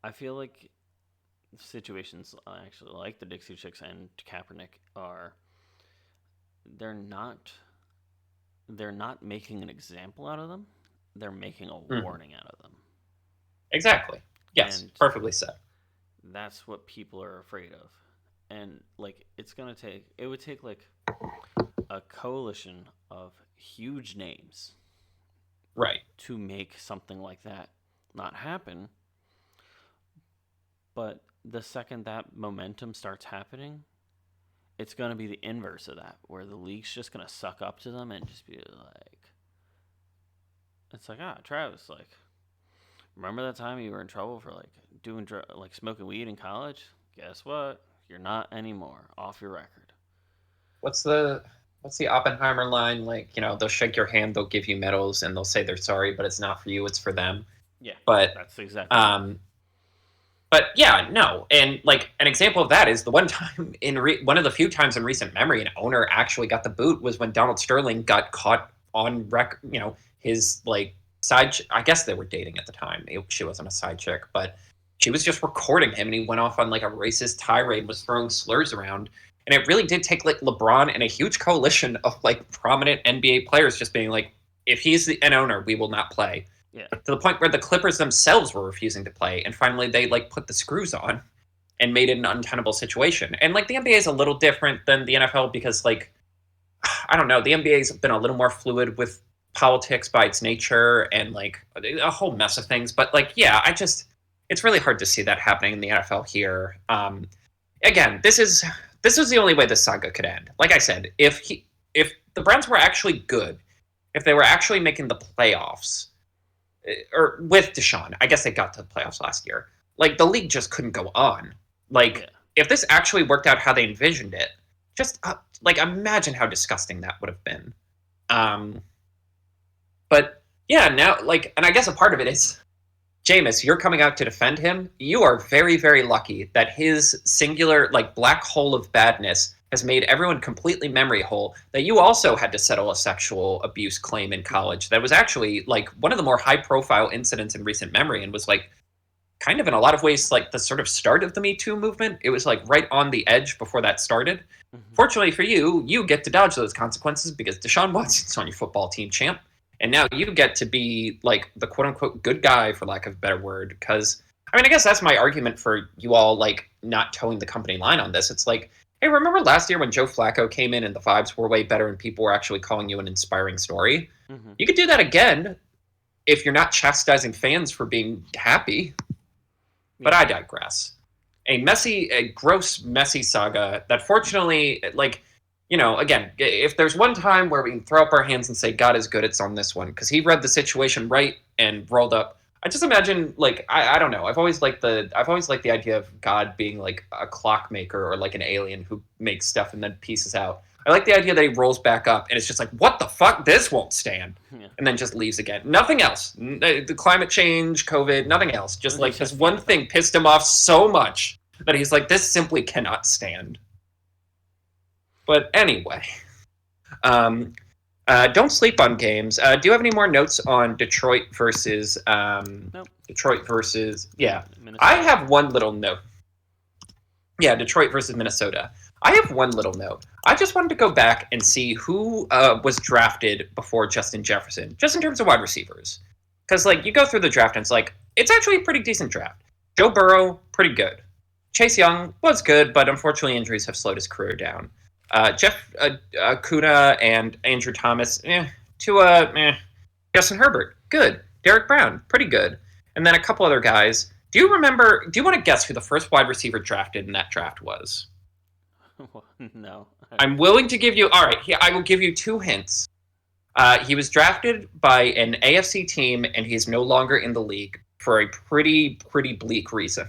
I feel like situations actually like the Dixie Chicks and Kaepernick are they're not they're not making an example out of them. They're making a Mhm. warning out of them, Exactly. Yes, and perfectly said. that's what people are afraid of. and like it would take like a coalition of huge names Right. to make something like that not happen. But the second that momentum starts happening, it's going to be the inverse of that, where the league's just going to suck up to them and just be like, it's like, Travis, like, remember that time you were in trouble for like doing like smoking weed in college? Guess what? You're not anymore. Off your record. What's the Oppenheimer line? Like, they'll shake your hand, they'll give you medals, and they'll say they're sorry, but it's not for you, it's for them. Yeah, But that's exactly. But yeah, no, and like an example of that is the one time one of the few times in recent memory an owner actually got the boot was when Donald Sterling got caught on his like side. I guess they were dating at the time. She wasn't a side chick, but she was just recording him, and he went off on like a racist tirade, was throwing slurs around, and it really did take like LeBron and a huge coalition of like prominent NBA players just being like, if he's an owner, we will not play. Yeah. To the point where the Clippers themselves were refusing to play, and finally they like put the screws on and made it an untenable situation. And like the NBA is a little different than the NFL because like I don't know, the NBA's been a little more fluid with politics by its nature and like a whole mess of things. But like it's really hard to see that happening in the NFL here. Again, this is the only way this saga could end. Like I said, if the Browns were actually good, if they were actually making the playoffs. Or with Deshaun, I guess they got to the playoffs last year. Like the league just couldn't go on. Like if this actually worked out how they envisioned it, just like imagine how disgusting that would have been. But yeah, now like, and I guess a part of it is, Jameis, you're coming out to defend him. You are very, very lucky that his singular like black hole of badness has made everyone completely memory hole, that you also had to settle a sexual abuse claim in college that was actually like one of the more high profile incidents in recent memory and was like kind of in a lot of ways like the sort of start of the Me Too movement. It was like right on the edge before that started. Mm-hmm. Fortunately for you, you get to dodge those consequences because Deshaun Watson's on your football team, champ. And now you get to be like the quote unquote good guy, for lack of a better word. Because I mean, I guess that's my argument for you all like not towing the company line on this. It's like, hey, remember last year when Joe Flacco came in and the vibes were way better and people were actually calling you an inspiring story? Mm-hmm. You could do that again if you're not chastising fans for being happy. Yeah. But I digress. A gross, messy saga that fortunately, like, again, if there's one time where we can throw up our hands and say God is good, it's on this one. Because he read the situation right and rolled up. I just imagine, like, I don't know. I've always liked the idea of God being like a clockmaker or like an alien who makes stuff and then pieces out. I like the idea that he rolls back up and it's just like, what the fuck? This won't stand. Yeah. And then just leaves again. Nothing else. The climate change, COVID, nothing else. Just like this one thing pissed him off so much that he's like, this simply cannot stand. But anyway, don't sleep on games. Do you have any more notes on Detroit versus Nope. Detroit versus Minnesota. I have one little note. Yeah, Detroit versus Minnesota. I have one little note. I just wanted to go back and see who was drafted before Justin Jefferson, just in terms of wide receivers. Because like you go through the draft and it's like it's actually a pretty decent draft. Joe Burrow, pretty good. Chase Young was good, but unfortunately injuries have slowed his career down. Jeff Okudah and Andrew Thomas, Tua, Justin Herbert, good. Derek Brown, pretty good. And then a couple other guys. Do you want to guess who the first wide receiver drafted in that draft was? No. I'm willing to give you, all right, I will give you 2 hints. He was drafted by an AFC team, and he's no longer in the league for a pretty bleak reason.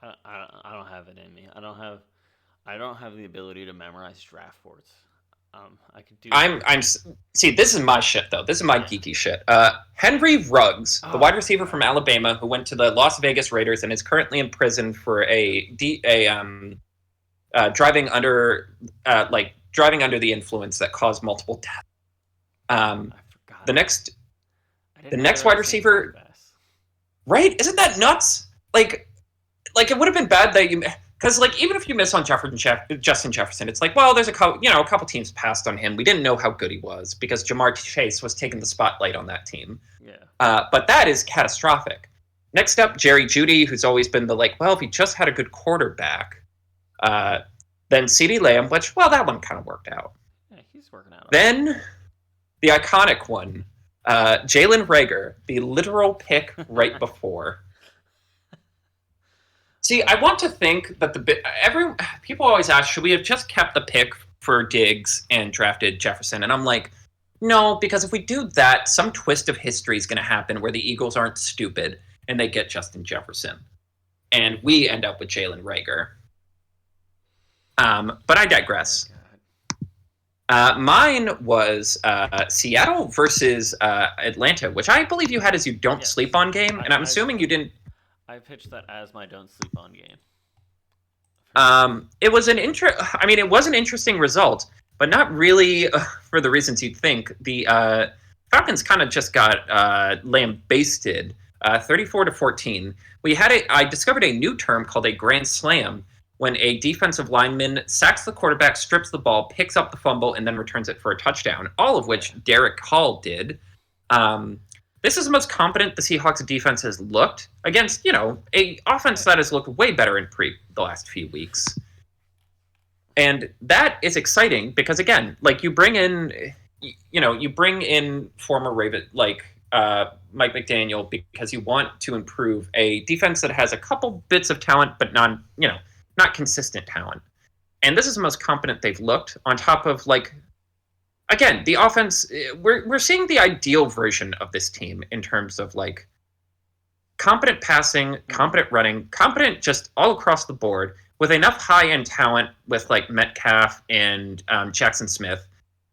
I don't have it in me. I don't have the ability to memorize draft boards. I could do. See, this is my shit though. This is my geeky shit. Henry Ruggs, the wide receiver from Alabama, who went to the Las Vegas Raiders and is currently in prison for driving under the influence that caused multiple deaths. I forgot. The next wide receiver, right? Isn't that nuts? Like it would have been bad that you, because like even if you miss on Justin Jefferson, it's like, well, there's a couple teams passed on him. We didn't know how good he was because Jamar Chase was taking the spotlight on that team. Yeah. But that is catastrophic. Next up, Jerry Jeudy, who's always been the like, well, if he just had a good quarterback. Then CeeDee Lamb, which, well, that one kind of worked out. Yeah, he's working out. Then the iconic one, Jalen Reagor, the literal pick right before. See, I want to think that people always ask, should we have just kept the pick for Diggs and drafted Jefferson? And I'm like, no, because if we do that, some twist of history is going to happen where the Eagles aren't stupid and they get Justin Jefferson, and we end up with Jalen Reagor. But I digress. Mine was Seattle versus Atlanta, which I believe you had as you don't sleep on game, and I'm assuming you didn't. I pitched that as my don't sleep on game. It was it was an interesting result, but not really for the reasons you'd think. The Falcons kind of just got lambasted, 34-14. I discovered a new term called a grand slam, when a defensive lineman sacks the quarterback, strips the ball, picks up the fumble, and then returns it for a touchdown, all of which Derek Hall did. This is the most competent the Seahawks defense has looked against, a offense that has looked way better in the last few weeks. And that is exciting because, again, like you bring in former Raven, like Mike McDaniel, because you want to improve a defense that has a couple bits of talent, but not consistent talent. And this is the most competent they've looked, on top of, like, again, the offense. We're seeing the ideal version of this team in terms of, like, competent passing, competent running, competent just all across the board, with enough high-end talent with, like, Metcalf and Jackson Smith,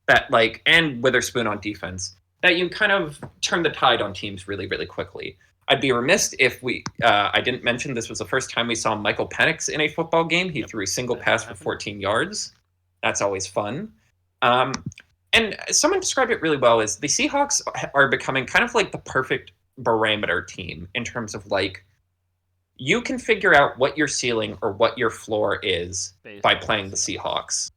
that, like, and Witherspoon on defense, that you kind of turn the tide on teams really, really quickly. I'd be remiss if I didn't mention this was the first time we saw Michael Penix in a football game. He threw a single pass for 14 yards. That's always fun. And someone described it really well as the Seahawks are becoming kind of like the perfect barometer team in terms of, like, you can figure out what your ceiling or what your floor is by playing the Seahawks.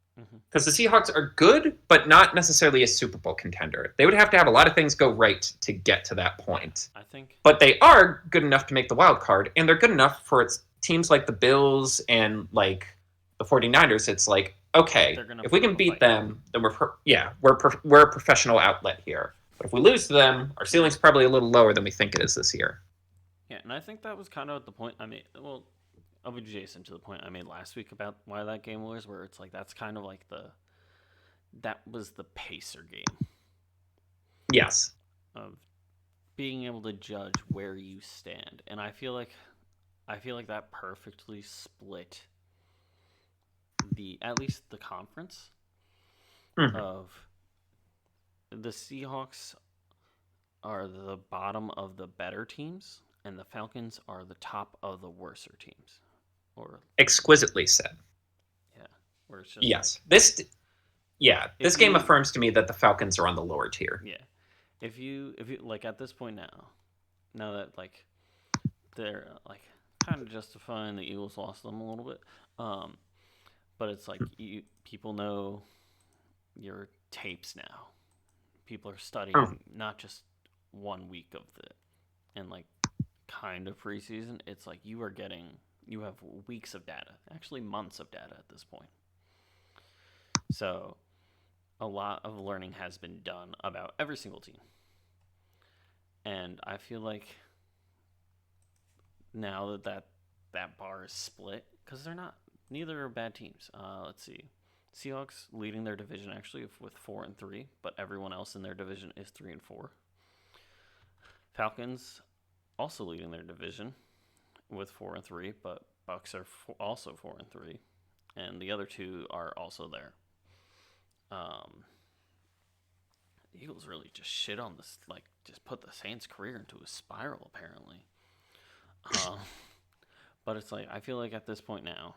Because the Seahawks are good, but not necessarily a Super Bowl contender. They would have to have a lot of things go right to get to that point. I think. But they are good enough to make the wild card, and they're good enough for teams like the Bills and, like, the 49ers. It's like, okay, if we can beat them, then we're a professional outlet here. But if we lose to them, our ceiling's probably a little lower than we think it is this year. Yeah, and I think that was kind of the point I made. Well, I'll be adjacent to the point I made last week about why that game was, where it's like that's kind of like that was the pacer game. Yes. Of being able to judge where you stand, and I feel like that perfectly split at least the conference of the Seahawks are the bottom of the better teams, and the Falcons are the top of the worser teams. Or exquisitely said. Yeah. Where it's just yes. This game affirms to me that the Falcons are on the lower tier. Yeah. If you like at this point now that, like, they're, like, kind of justifying the Eagles lost them a little bit, but it's like people know your tapes now. People are studying not just 1 week of and, like, kind of preseason. It's like you have weeks of data, actually months of data at this point. So a lot of learning has been done about every single team. And I feel like now that bar is split, because neither are bad teams. Let's see. Seahawks leading their division actually with 4-3, but everyone else in their division is 3-4. Falcons also leading their division with 4-3, but Bucks are also 4-3, and the other two are also there. The Eagles really just shit on this, like, just put the Saints' career into a spiral, apparently. But it's like, I feel like at this point now,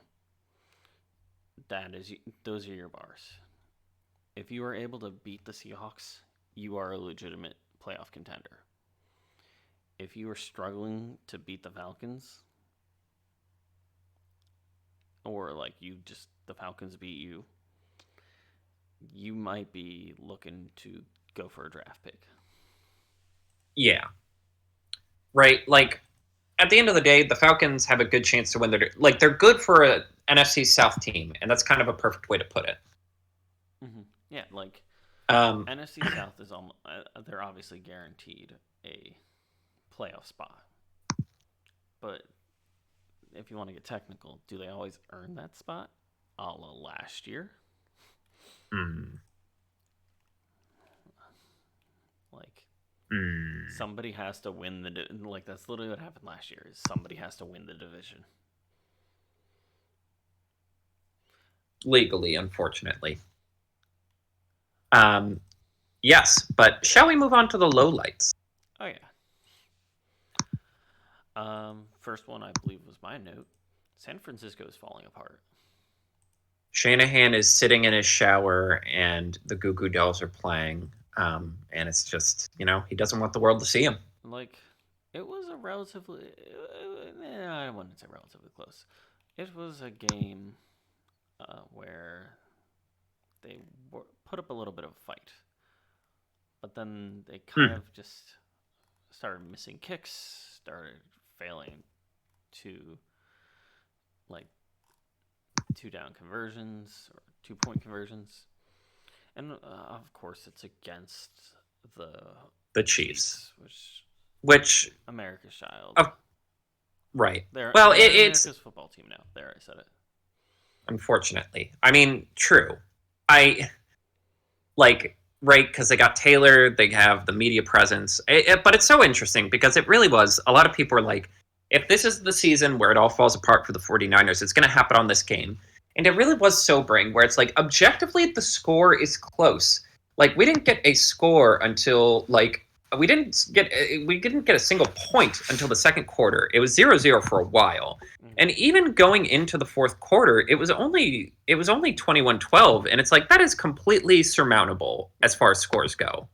those are your bars. If you are able to beat the Seahawks, you are a legitimate playoff contender. If you are struggling to beat the Falcons, or, like, the Falcons beat you, you might be looking to go for a draft pick. Yeah. Right, like, at the end of the day, the Falcons have a good chance to win their like they're good for a NFC South team, and that's kind of a perfect way to put it. Yeah, like Um, NFC South is almost they're obviously guaranteed a playoff spot, but if you want to get technical, do they always earn that spot? A la last year, mm, like mm, somebody has to win like that's literally what happened last year. Is somebody has to win the division. legally, unfortunately. Um, yes, but shall we move on to the lowlights? Oh yeah. First one I believe was my note. San Francisco is falling apart. Shanahan is sitting in his shower, and the Goo Goo Dolls are playing, and it's just he doesn't want the world to see him. Like, it was a relatively, I wouldn't say relatively close. It was a game where they put up a little bit of a fight, but then they kind of just started missing kicks, started failing to like 2-down conversions or 2-point conversions, and of course it's against The Chiefs, which America's child. Right. They're It's America's football team now. There, I said it. Unfortunately. I mean, true. I like right because they got Taylor, they have the media presence, but it's so interesting because it really was. A lot of people are like, if this is the season where it all falls apart for the 49ers, it's going to happen on this game. And it really was sobering, where it's like objectively the score is close. Like we didn't get a score until like we didn't get a single point until the second quarter. It was 0-0 for a while. And even going into the fourth quarter, it was only 21-12, and it's like that is completely surmountable as far as scores go.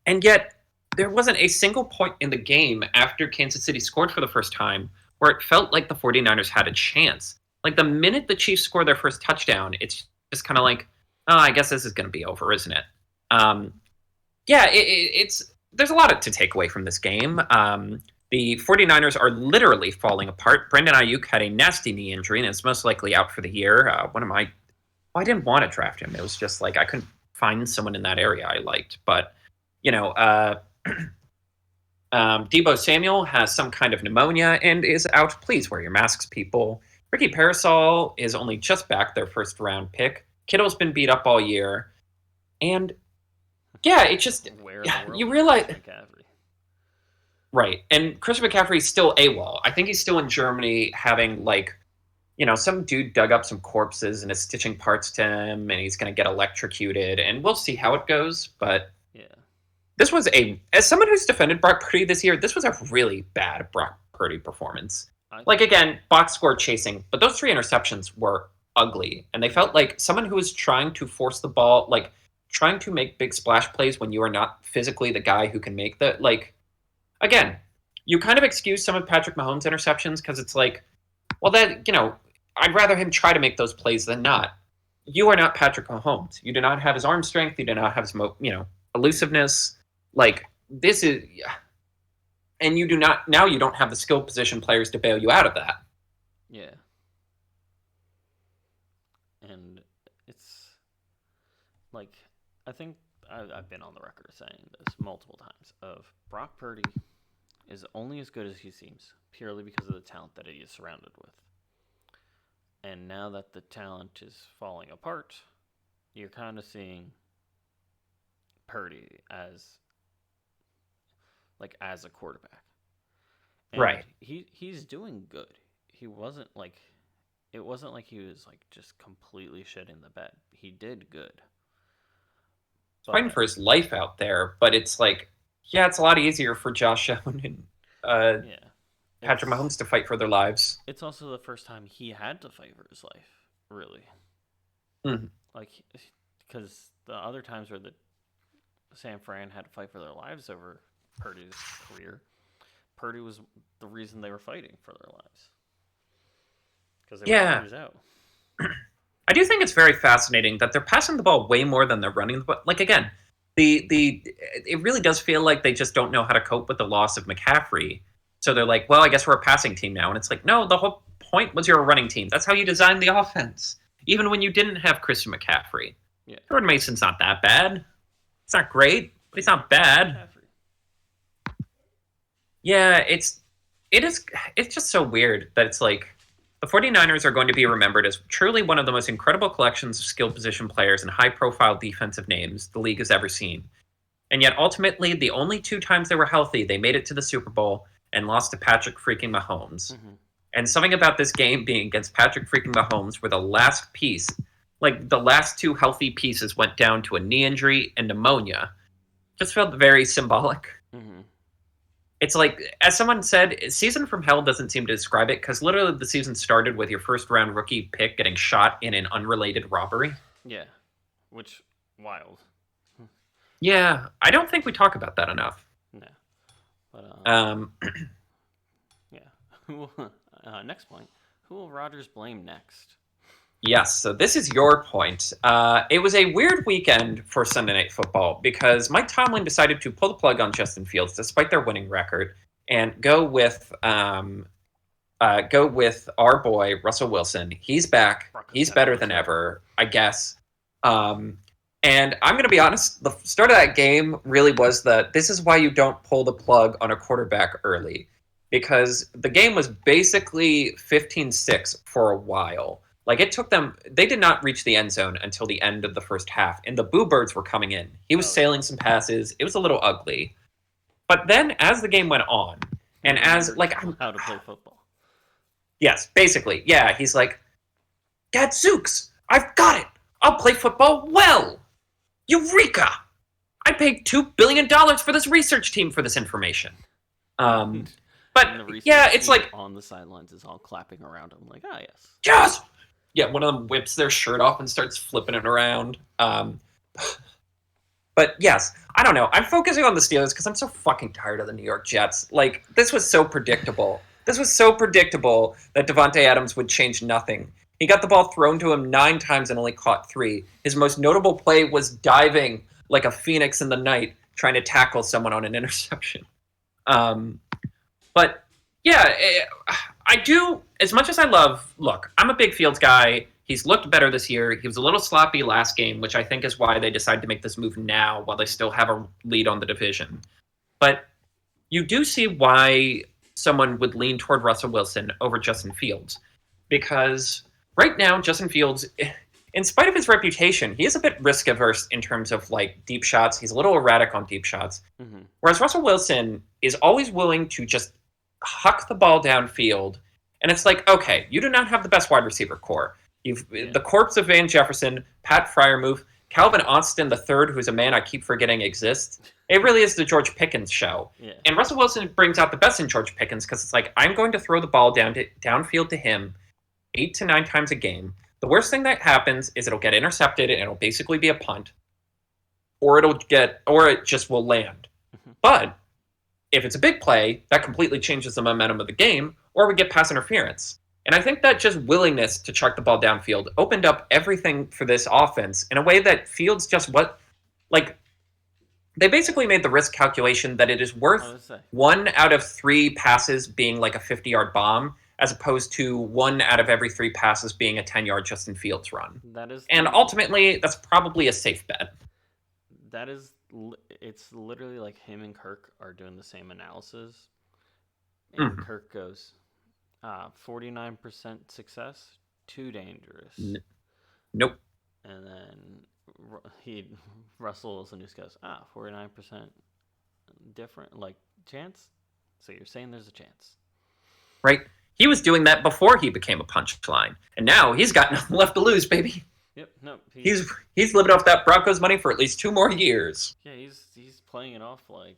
And yet there wasn't a single point in the game after Kansas City scored for the first time where it felt like the 49ers had a chance. Like the minute the Chiefs score their first touchdown, it's just kind of like, oh, I guess this is going to be over, isn't it? It's there's a lot to take away from this game. The 49ers are literally falling apart. Brandon Ayuk had a nasty knee injury and is most likely out for the year. I didn't want to draft him. It was just like I couldn't find someone in that area I liked. But, Deebo Samuel has some kind of pneumonia and is out. Please wear your masks, people. Ricky Parasol is only just back, their first round pick. Kittle's been beat up all year. And, yeah, it just... you realize... Right. And Chris McCaffrey's still AWOL. I think he's still in Germany having, some dude dug up some corpses and is stitching parts to him, and he's going to get electrocuted, and we'll see how it goes. But yeah, this was as someone who's defended Brock Purdy this year, this was a really bad Brock Purdy performance. Again, box score chasing, but those 3 interceptions were ugly, and they felt like someone who was trying to force the ball, trying to make big splash plays when you are not physically the guy who can make the, again, you kind of excuse some of Patrick Mahomes' interceptions because it's like, well, I'd rather him try to make those plays than not. You are not Patrick Mahomes. You do not have his arm strength. You do not have his, elusiveness. This is, and you don't have the skill position players to bail you out of that. Yeah. And it's I think I've been on the record saying this multiple times of Brock Purdy is only as good as he seems purely because of the talent that he is surrounded with. And now that the talent is falling apart, you're kind of seeing Purdy as a quarterback. And right. He's doing good. It wasn't like he was just completely shit in the bed. He did good. Fighting for his life out there, but it's it's a lot easier for Josh Allen and Patrick Mahomes to fight for their lives. It's also the first time he had to fight for his life, really. Mm-hmm. Because the other times where the San Fran had to fight for their lives over Purdy's career, Purdy was the reason they were fighting for their lives. Because they were years out. I do think it's very fascinating that they're passing the ball way more than they're running the ball. Again, it really does feel like they just don't know how to cope with the loss of McCaffrey. So they're like, well, I guess we're a passing team now. And it's like, no, the whole point was you're a running team. That's how you designed the offense. Even when you didn't have Christian McCaffrey. Yeah. Jordan Mason's not that bad. It's not great, but he's not bad. McCaffrey. Yeah, it's just so weird that it's like the 49ers are going to be remembered as truly one of the most incredible collections of skilled position players and high-profile defensive names the league has ever seen. And yet, ultimately, the only 2 times they were healthy, they made it to the Super Bowl and lost to Patrick freaking Mahomes. Mm-hmm. And something about this game being against Patrick freaking Mahomes where the last piece, like the last 2 healthy pieces went down to a knee injury and pneumonia, just felt very symbolic. Mm-hmm. It's like, as someone said, season from hell doesn't seem to describe it because literally the season started with your first round rookie pick getting shot in an unrelated robbery. Yeah, which, wild. Yeah, I don't think we talk about that enough. No. But, yeah. Next point. Who will Rodgers blame next? Yes, so this is your point. It was a weird weekend for Sunday Night Football because Mike Tomlin decided to pull the plug on Justin Fields despite their winning record and go with our boy Russell Wilson. He's back. He's better than ever, I guess. And I'm going to be honest, the start of that game really was this is why you don't pull the plug on a quarterback early. Because the game was basically 15-6 for a while. Like, it took them... They did not reach the end zone until the end of the first half. And the Boo Birds were coming in. He was sailing some passes. It was a little ugly. But then, as the game went on, and as, like... How to play football. Yes, basically. Yeah, he's like, Gadzooks! I've got it! I'll play football well! Eureka! I paid $2 billion for this research team for this information. But, yeah, it's like... On the sidelines is all clapping around him, like, ah, yes. Yes! Yeah, one of them whips their shirt off and starts flipping it around. But, yes, I don't know. I'm focusing on the Steelers because I'm so fucking tired of the New York Jets. Like, this was so predictable. This was so predictable that Devontae Adams would change nothing. He got the ball thrown to him 9 times and only caught 3. His most notable play was diving like a phoenix in the night, trying to tackle someone on an interception. But, yeah, I do, as much as I look, I'm a big Fields guy. He's looked better this year. He was a little sloppy last game, which I think is why they decided to make this move now while they still have a lead on the division. But you do see why someone would lean toward Russell Wilson over Justin Fields. Because right now, Justin Fields, in spite of his reputation, he is a bit risk-averse in terms of, like, deep shots. He's a little erratic on deep shots. Mm-hmm. Whereas Russell Wilson is always willing to just huck the ball downfield, and it's like, okay, you do not have the best wide receiver core. The corpse of Van Jefferson, Pat Freiermuth, Calvin Austin III, who's a man I keep forgetting exists. It really is the George Pickens show. Yeah. And Russell Wilson brings out the best in George Pickens because it's like, I'm going to throw the ball downfield to him 8 to 9 times a game. The worst thing that happens is it'll get intercepted and it'll basically be a punt, or it just will land. Mm-hmm. But if it's a big play, that completely changes the momentum of the game, or we get pass interference. And I think that just willingness to chuck the ball downfield opened up everything for this offense in a way that Fields just they basically made the risk calculation that it is worth 1 out of 3 passes being like a 50-yard bomb, as opposed to 1 out of every 3 passes being a 10-yard Justin Fields run. And ultimately, that's probably a safe bet. It's literally like him and Kirk are doing the same analysis. And Kirk goes, 49% success, too dangerous. Nope. And then Russell Wilson just goes, 49% different, like, chance? So you're saying there's a chance. Right. He was doing that before he became a punchline. And now he's got nothing left to lose, baby. Yep, no. He's living off that Broncos money for at least 2 more years. Yeah, he's playing it off like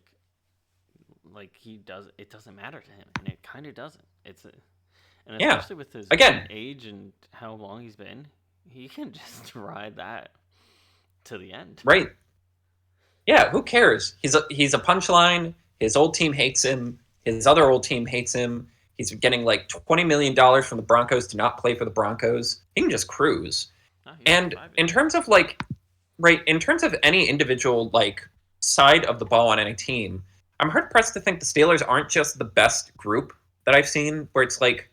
he does. It doesn't matter to him, and it kind of doesn't. And especially with his age and how long he's been, he can just ride that to the end. Right. Yeah, who cares? He's a punchline. His old team hates him. His other old team hates him. He's getting like $20 million from the Broncos to not play for the Broncos. He can just cruise. And in terms of in terms of any individual like side of the ball on any team, I'm hard pressed to think the Steelers aren't just the best group that I've seen. Where it's like,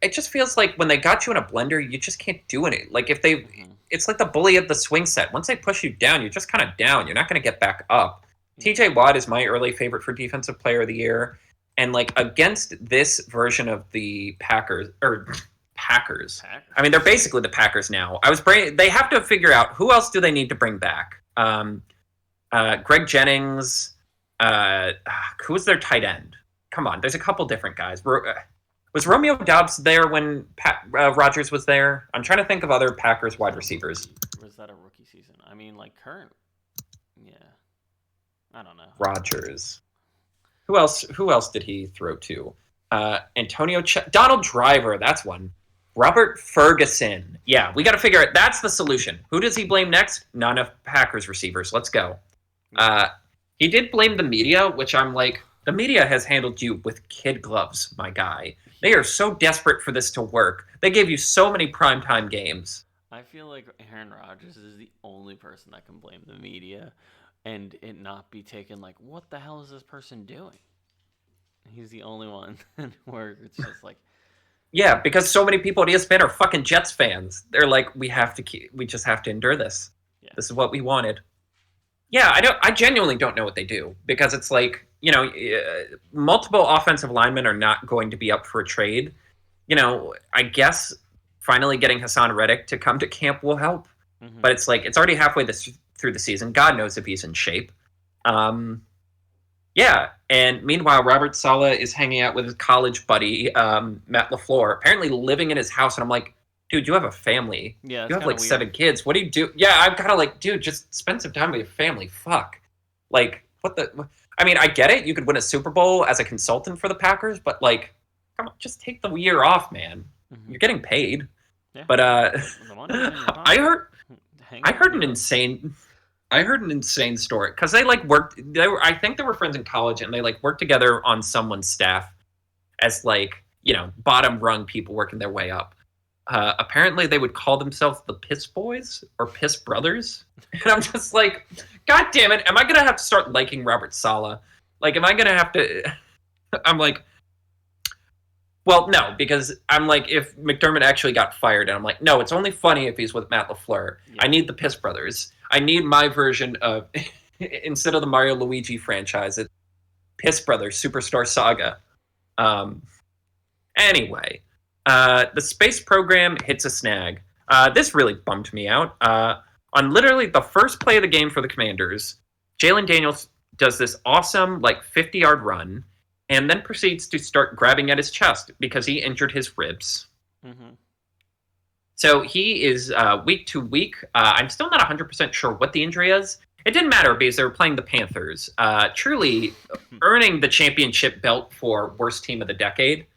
it just feels like when they got you in a blender, you just can't do anything. Like if they, it's like the bully of the swing set. Once they push you down, you're just kind of down. You're not going to get back up. T.J. Watt is my early favorite for Defensive Player of the Year, and like against this version of the Packers. I mean, they're basically the Packers now. They have to figure out who else do they need to bring back. Greg Jennings. Who's their tight end? Come on, there's a couple different guys. Was Romeo Doubs there when Rodgers was there? I'm trying to think of other Packers wide receivers. Was that a rookie season? I mean, like current. Yeah, I don't know. Rodgers. Who else did he throw to? Donald Driver. That's one. Robert Ferguson. Yeah, we got to figure it. That's the solution. Who does he blame next? Not enough Packers receivers. Let's go. He did blame the media, which I'm like, the media has handled you with kid gloves, my guy. They are so desperate for this to work. They gave you so many primetime games. I feel like Aaron Rodgers is the only person that can blame the media and it not be taken like, what the hell is this person doing? He's the only one where it's just like... Yeah, because so many people at ESPN are fucking Jets fans. They're like, we just have to endure this. Yeah. This is what we wanted. Yeah, I genuinely don't know what they do because it's like, you know, multiple offensive linemen are not going to be up for a trade. You know, I guess finally getting Hassan Reddick to come to camp will help. Mm-hmm. But it's like, it's already halfway through the season. God knows if he's in shape. Yeah, and meanwhile, Robert Saleh is hanging out with his college buddy, Matt LaFleur, apparently living in his house. And I'm like, dude, you have a family. Yeah, you have like weird. 7 kids. What do you do? Yeah, I'm kind of like, dude, just spend some time with your family. Fuck. Like, what the... I mean, I get it. You could win a Super Bowl as a consultant for the Packers, but like, come on, just take the year off, man. Mm-hmm. You're getting paid. Yeah. But I heard an insane story because they like worked. I think they were friends in college, and they like worked together on someone's staff as like, you know, bottom rung people working their way up. Apparently, they would call themselves the Piss Boys or Piss Brothers, and I'm just like, God damn it! Am I gonna have to start liking Robert Saleh? Like, am I gonna have to? I'm like, well, no, because I'm like, if McDermott actually got fired, and I'm like, no, it's only funny if he's with Matt LaFleur. Yeah. I need the Piss Brothers. I need my version of, instead of the Mario Luigi franchise, it's Piss Brothers Superstar Saga. Anyway, the space program hits a snag. This really bummed me out. On literally the first play of the game for the Commanders, Jalen Daniels does this awesome, like, 50-yard run, and then proceeds to start grabbing at his chest because he injured his ribs. Mm-hmm. So he is week to week. I'm still not 100% sure what the injury is. It didn't matter because they were playing the Panthers, truly earning the championship belt for worst team of the decade.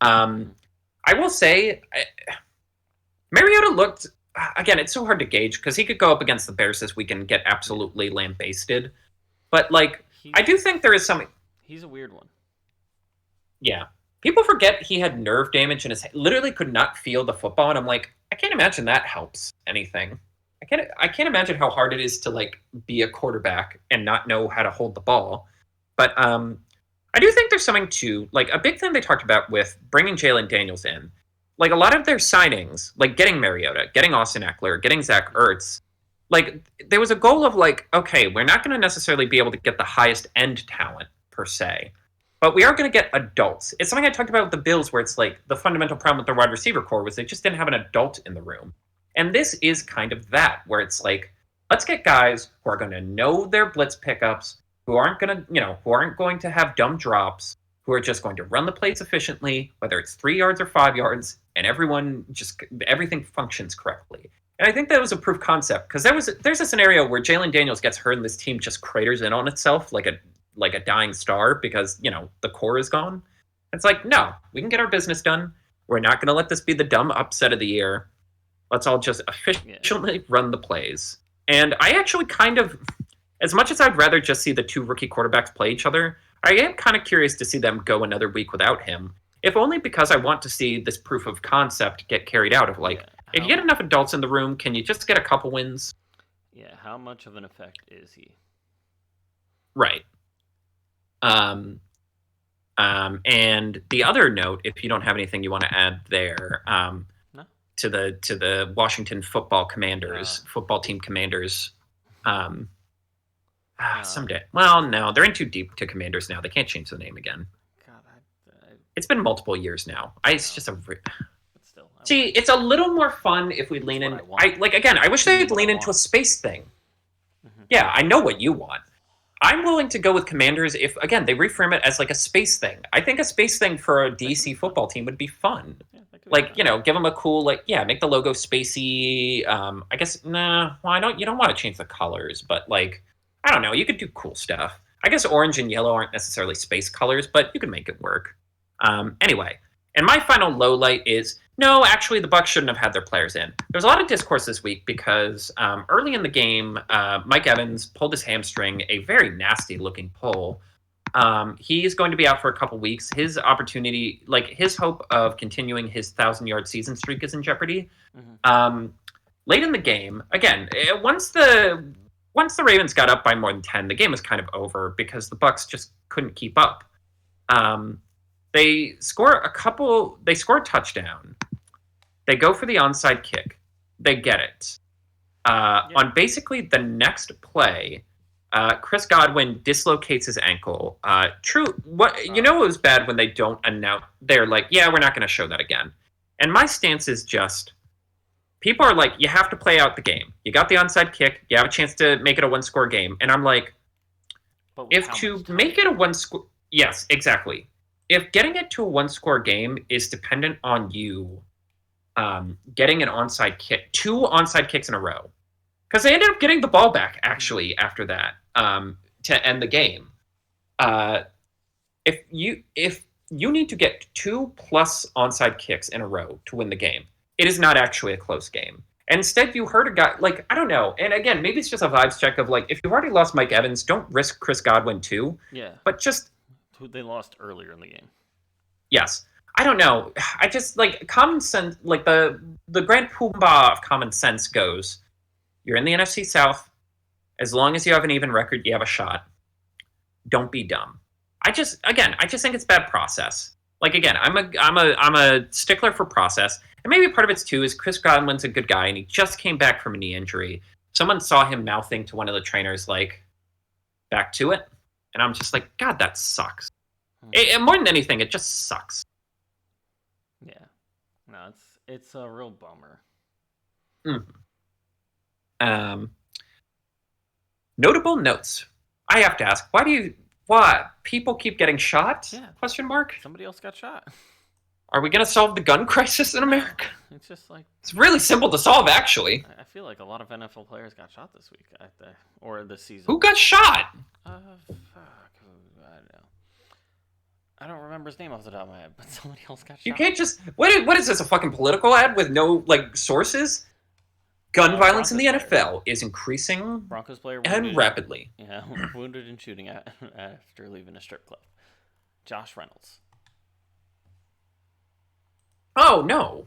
I will say, Mariota looked... Again, it's so hard to gauge because he could go up against the Bears this week and get absolutely lambasted. But, like, I do think there is something... He's a weird one. Yeah. People forget he had nerve damage in his head. Literally could not feel the football, and I'm like, I can't imagine that helps anything. I can't imagine how hard it is to, like, be a quarterback and not know how to hold the ball. But I do think there's something to, like, a big thing they talked about with bringing Jalen Daniels in. Like, a lot of their signings, like getting Mariota, getting Austin Eckler, getting Zach Ertz, like, there was a goal of, like, okay, we're not going to necessarily be able to get the highest end talent, per se, but we are going to get adults. It's something I talked about with the Bills, where it's like the fundamental problem with their wide receiver core was they just didn't have an adult in the room. And this is kind of that, where it's like, let's get guys who are going to know their blitz pickups, who aren't going to have dumb drops, who are just going to run the plays efficiently, whether it's 3 yards or 5 yards, and everything functions correctly. And I think that was a proof concept, because there's a scenario where Jalen Daniels gets hurt and this team just craters in on itself like a dying star because, you know, the core is gone. It's like, no, we can get our business done. We're not going to let this be the dumb upset of the year. Let's all just efficiently run the plays. And I actually kind of, as much as I'd rather just see the 2 rookie quarterbacks play each other, I am kind of curious to see them go another week without him, if only because I want to see this proof of concept get carried out of, like, if you get enough adults in the room, can you just get a couple wins? Yeah, how much of an effect is he? Right. Um, and the other note, if you don't have anything you want to add there, No. to the Washington football team commanders, someday. Well, no, they're in too deep to Commanders now. They can't change the name again. God, It's been multiple years now. It's just but still. See, it's a little more fun if we lean in. I wish they'd lean into a space thing. Mm-hmm. Yeah, I know what you want. I'm willing to go with Commanders if, again, they reframe it as like a space thing. I think a space thing for a DC football team would be fun. Yeah, give them a cool, make the logo spacey. I guess, you don't want to change the colors, but I don't know, you could do cool stuff. I guess orange and yellow aren't necessarily space colors, but you can make it work. Anyway, and my final low light is, no, actually, the Bucs shouldn't have had their players in. There was a lot of discourse this week because early in the game, Mike Evans pulled his hamstring, a very nasty-looking pull. He is going to be out for a couple weeks. His opportunity, his hope of continuing his 1,000-yard season streak is in jeopardy. Mm-hmm. Late in the game, again, once the Ravens got up by more than 10, the game was kind of over because the Bucs just couldn't keep up. They score a touchdown. They go for the onside kick. They get it. On basically the next play, Chris Godwin dislocates his ankle. It was bad when they don't announce. They're like, yeah, we're not going to show that again. And my stance is just, people are like, you have to play out the game. You got the onside kick. You have a chance to make it a one-score game. And I'm like, if to make it a one-score, yes, exactly. If getting it to a one-score game is dependent on you getting an onside kick, 2 onside kicks in a row, because they ended up getting the ball back actually after that to end the game. If you need to get 2+ onside kicks in a row to win the game, it is not actually a close game. And instead, you heard a guy I don't know. And again, maybe it's just a vibes check of if you've already lost Mike Evans, don't risk Chris Godwin too. Yeah. But just who they lost earlier in the game. Yes. I don't know. I just common sense, the grand poobah of common sense goes, you're in the NFC South. As long as you have an even record, you have a shot. Don't be dumb. I just think it's bad process. Again, I'm a stickler for process. And maybe part of it too is Chris Godwin's a good guy and he just came back from a knee injury. Someone saw him mouthing to one of the trainers back to it. And I'm just God, that sucks. More than anything, it just sucks. Yeah. No, it's a real bummer. Mm-hmm. Notable notes. I have to ask, why people keep getting shot? Yeah. Question mark. Somebody else got shot. Are we going to solve the gun crisis in America? It's just it's really simple to solve, actually. I feel like a lot of NFL players got shot this week or this season. Who got shot? Fuck. I don't know. I don't remember his name off the top of my head, but somebody else got shot. You can't just... What is this, a fucking political ad with no, sources? Gun violence in the NFL is increasing Broncos player and rapidly. Yeah, wounded in shooting after leaving a strip club. Josh Reynolds. Oh, no.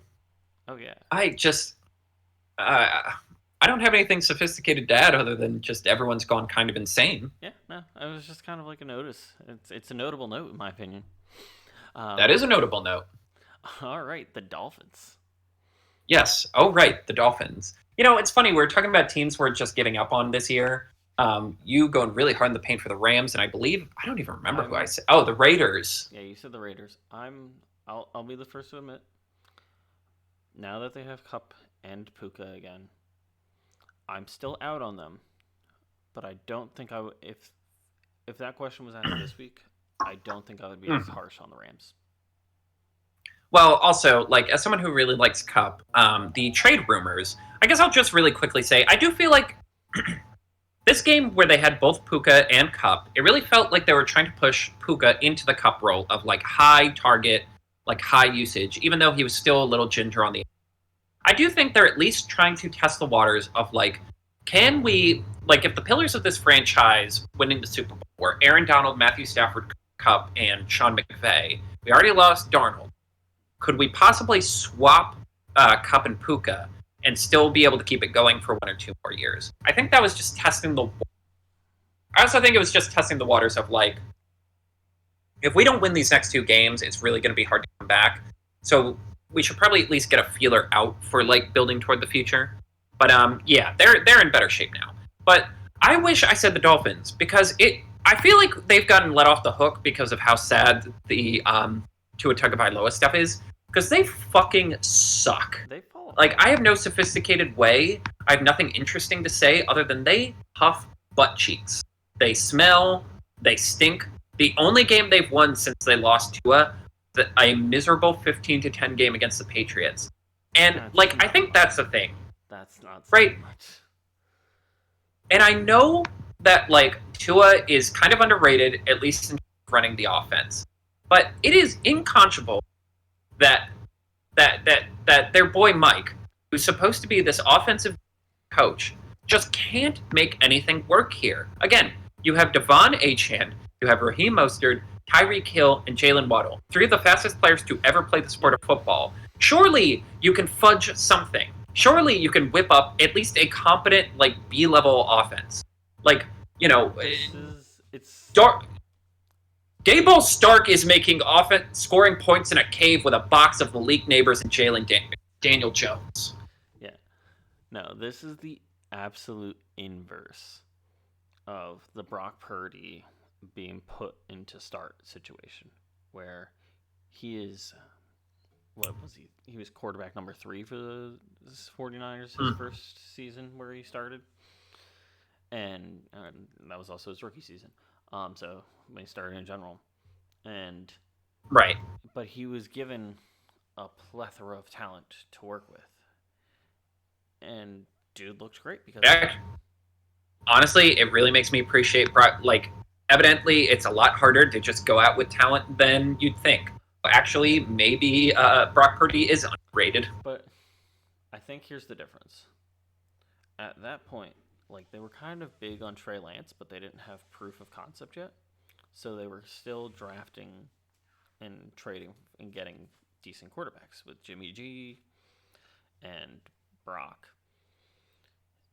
Oh, yeah. I just... I don't have anything sophisticated to add other than just everyone's gone kind of insane. Yeah, no, it was just kind of a notice. It's a notable note, in my opinion. That is a notable note. All right, the Dolphins. Yes. Oh, right, the Dolphins. It's funny. We're talking about teams we're just giving up on this year. You going really hard in the paint for the Rams, and I don't even remember who I said. Oh, the Raiders. Yeah, you said the Raiders. I'll be the first to admit. Now that they have Kupp and Puka again, I'm still out on them. But I don't think I would. If that question was asked this week, I don't think I would be as harsh on the Rams. Well, also, as someone who really likes Kupp, the trade rumors, I guess I'll just really quickly say, I do feel like this game where they had both Puka and Kupp, it really felt like they were trying to push Puka into the Kupp role of, high target, high usage, even though he was still a little ginger on the... I do think they're at least trying to test the waters of, can we... if the pillars of this franchise winning the Super Bowl were Aaron Donald, Matthew Stafford, Kupp, and Sean McVay, we already lost Darnold. Could we possibly swap Kupp and Puka and still be able to keep it going for 1 or 2 more years? I think that was just testing the... I also think it was just testing the waters of, if we don't win these next 2 games, it's really going to be hard to come back. So we should probably at least get a feeler out for like building toward the future. But yeah, they're in better shape now. But I wish I said the Dolphins because I feel like they've gotten let off the hook because of how sad the Tua Tagovailoa stuff is, because they fucking suck. They fall. Like, I have no sophisticated way. I have nothing interesting to say other than they huff butt cheeks. They smell. They stink. The only game they've won since they lost Tua, a miserable 15-10 game against the Patriots. And, I think that's the thing. That's not so right. much. And I know that, Tua is kind of underrated, at least in running the offense. But it is inconceivable that their boy Mike, who's supposed to be this offensive coach, just can't make anything work here. Again, you have Devon Achane, you have Raheem Mostert, Tyreek Hill, and Jalen Waddle, 3 of the fastest players to ever play the sport of football. Surely you can fudge something. Surely you can whip up at least a competent, B-level offense. Dayball Stark is making scoring points in a cave with a box of Malik Neighbors and Daniel Jones. Yeah. No, this is the absolute inverse of the Brock Purdy being put into start situation, where he is, what was he? He was quarterback number 3 for the 49ers his first season where he started. And that was also his rookie season. So when he started in general, and right, but he was given a plethora of talent to work with, and dude looks great because honestly, it really makes me appreciate evidently it's a lot harder to just go out with talent than you'd think. Actually, maybe Brock Purdy is underrated. But I think here's the difference. At that point, they were kind of big on Trey Lance, but they didn't have proof of concept yet. So they were still drafting and trading and getting decent quarterbacks with Jimmy G and Brock.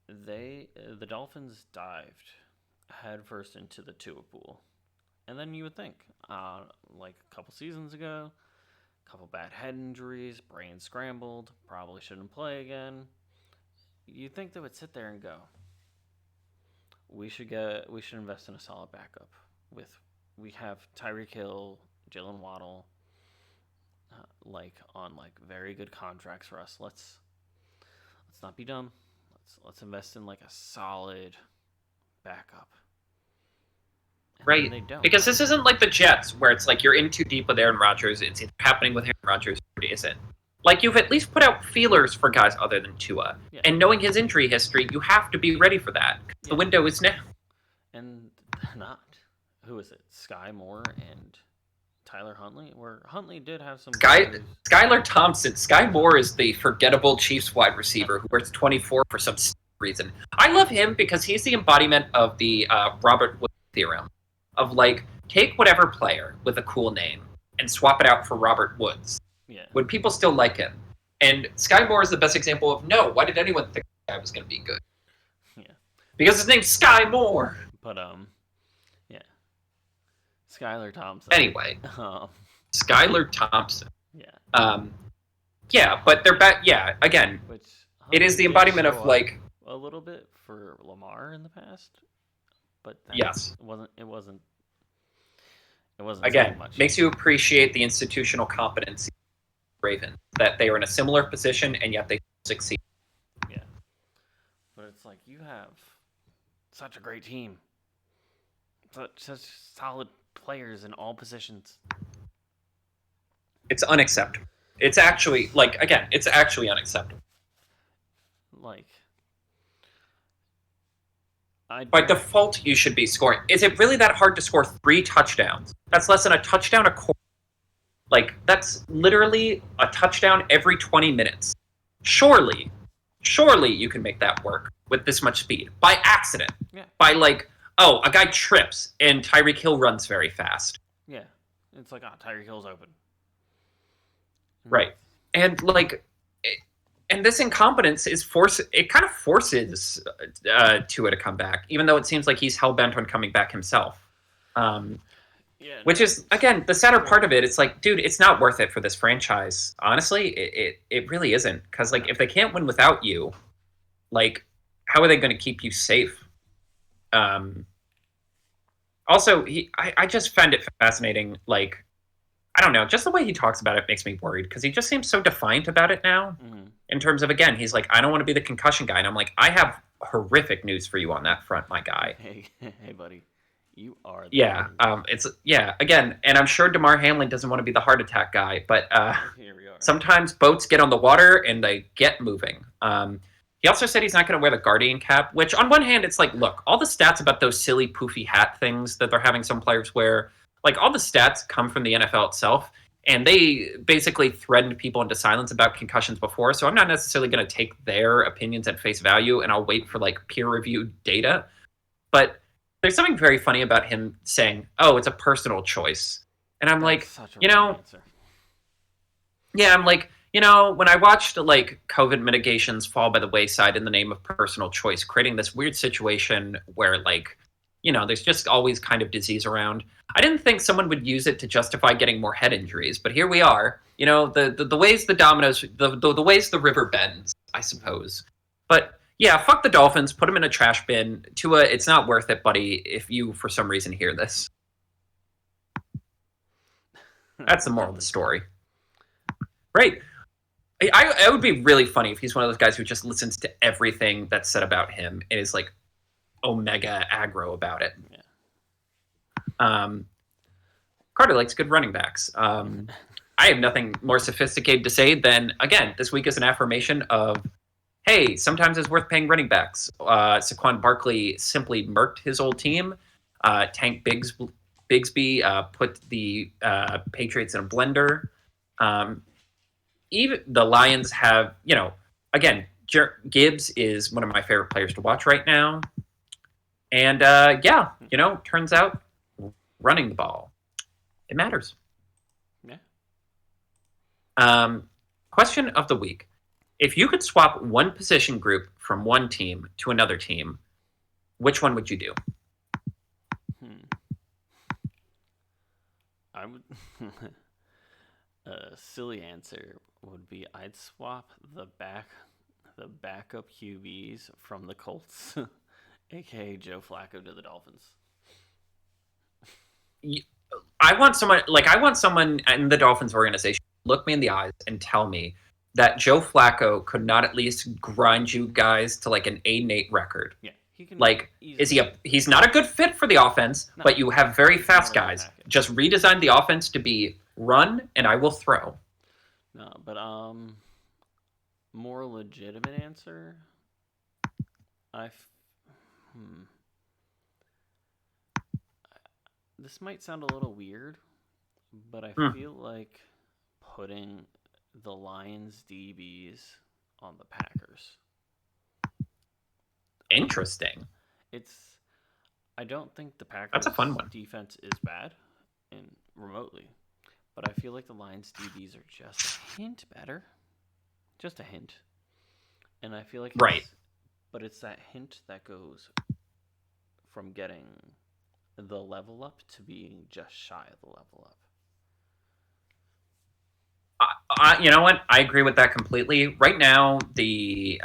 The Dolphins dived headfirst into the Tua pool. And then you would think, a couple seasons ago, a couple bad head injuries, brain scrambled, probably shouldn't play again. You'd think they would sit there and go, we should invest in a solid backup. We have Tyreek Hill, Jalen Waddle, on very good contracts for us. Let's not be dumb. Let's invest in a solid backup. And right. They don't. Because this isn't like the Jets where it's you're in too deep with Aaron Rodgers. It's either happening with Aaron Rodgers or it isn't. You've at least put out feelers for guys other than Tua. Yeah. And knowing his injury history, you have to be ready for that. Yeah. The window is now. And not. Who is it? Sky Moore and Tyler Huntley? Where Huntley did have some... Skylar Thompson. Sky Moore is the forgettable Chiefs wide receiver who wears 24 for some reason. I love him because he's the embodiment of the Robert Woods theorem. Of, take whatever player with a cool name and swap it out for Robert Woods. Yeah. Would people still like him? And Sky Moore is the best example of no. Why did anyone think the guy was going to be good? Yeah. Because his name's Sky Moore. But yeah. Skylar Thompson. Anyway. Skylar Thompson. Yeah. Yeah, but they're back. Yeah, again. Which it is the embodiment of a little bit for Lamar in the past, but yes, it wasn't again so much. Makes you appreciate the institutional competency of Ravens, that they are in a similar position and yet they succeed. Yeah, but it's you have such a great team, such solid players in all positions. It's unacceptable. It's actually it's actually unacceptable. By default, you should be scoring. Is it really that hard to score 3 touchdowns? That's less than a touchdown a quarter. That's literally a touchdown every 20 minutes. Surely you can make that work with this much speed. By accident. Yeah. By a guy trips and Tyreek Hill runs very fast. Yeah. It's Tyreek Hill's open. Right. And and this incompetence is it kind of forces Tua to come back, even though it seems like he's hell bent on coming back himself. Yeah. Which No, is, again, the sadder part of it. It's like, dude, it's not worth it for this franchise. Honestly, it really isn't. Because, like, no. if they can't win without you, like, how are they going to keep you safe? Also, I just find it fascinating. Like, I don't know, just the way he talks about it makes me worried because he just seems so defiant about it now. Mm-hmm. In terms of, again, he's like, I don't want to be the concussion guy, and I'm like, I have horrific news for you on that front, my guy. Hey, hey, buddy, you are the Yeah, it's again, and I'm sure Damar Hamlin doesn't want to be the heart attack guy, but Here we are. sometimes boats get on the water and they get moving. He also said he's not going to wear the Guardian cap, which on one hand, it's like, look, all the stats about those silly poofy hat things that they're having some players wear, like all the stats come from the NFL itself, and they basically threatened people into silence about concussions before. So I'm not necessarily going to take their opinions at face value, and I'll wait for like peer-reviewed data. But there's something very funny about him saying, "Oh, it's a personal choice," and I'm like, Such a you wrong know, answer. yeah, I'm like, when I watched like COVID mitigations fall by the wayside in the name of personal choice, creating this weird situation where like, there's just always kind of disease around. I didn't think someone would use it to justify getting more head injuries, but here we are. The ways the dominoes, the ways the river bends, I suppose. But yeah, fuck the Dolphins. Put them in a trash bin. Tua, it's not worth it, buddy. If you for some reason hear this, that's the moral of the story. Right. It would be really funny if he's one of those guys who just listens to everything that's said about him and is like omega aggro about it. Yeah. Carter likes good running backs. I have nothing more sophisticated to say than, again, this week is an affirmation of, hey, sometimes it's worth paying running backs. Saquon Barkley simply murked his old team. Tank Bigsby put the Patriots in a blender. Even the Lions have, again, Gibbs is one of my favorite players to watch right now. And turns out running the ball, it matters. Yeah. Question of the week. If you could swap one position group from one team to another team, which one would you do? I would. A silly answer would be I'd swap the backup QBs from the Colts, aka Joe Flacco, to the Dolphins. I want someone in the Dolphins organization to look me in the eyes and tell me that Joe Flacco could not at least grind you guys to like an 8-8 record. Yeah, he can. Like, he's not a good fit for the offense, No. but you have very fast Not a guys. package. Just redesign the offense to be run and I will throw. No, but more legitimate answer. This might sound a little weird, but I feel like putting the Lions DBs on the Packers. Interesting. I don't think the Packers That's a fun one. defense is bad in remotely, but I feel like the Lions DBs are just a hint better. Just a hint. And I feel like but it's that hint that goes from getting the level up to being just shy of the level up. You know what? I agree with that completely. Right now, the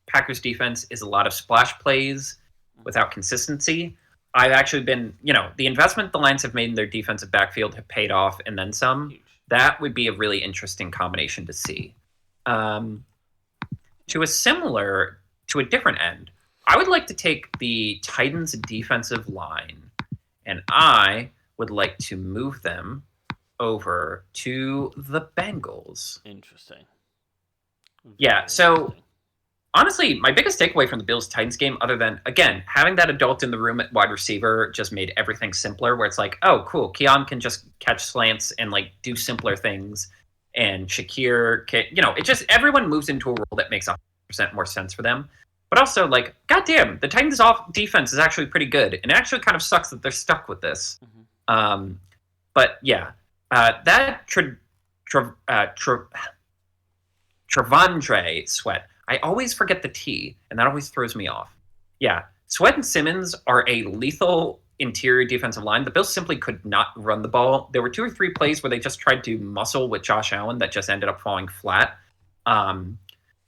Packers defense is a lot of splash plays without consistency. I've actually been, the investment the Lions have made in their defensive backfield have paid off and then some. Huge. That would be a really interesting combination to see. To a different end, I would like to take the Titans defensive line and I would like to move them over to the Bengals. Interesting. Yeah, so honestly, my biggest takeaway from the Bills-Titans game, other than, again, having that adult in the room at wide receiver just made everything simpler, where it's like, oh, cool, Keon can just catch slants and, like, do simpler things, and Shakir can, it just, everyone moves into a role that makes 100% more sense for them. But also, like, goddamn, the Titans' defense is actually pretty good, and it actually kind of sucks that they're stuck with this. Mm-hmm. But, yeah, that Travandre Sweat, I always forget the T, and that always throws me off. Yeah, Sweat and Simmons are a lethal interior defensive line. The Bills simply could not run the ball. There were 2 or 3 plays where they just tried to muscle with Josh Allen that just ended up falling flat.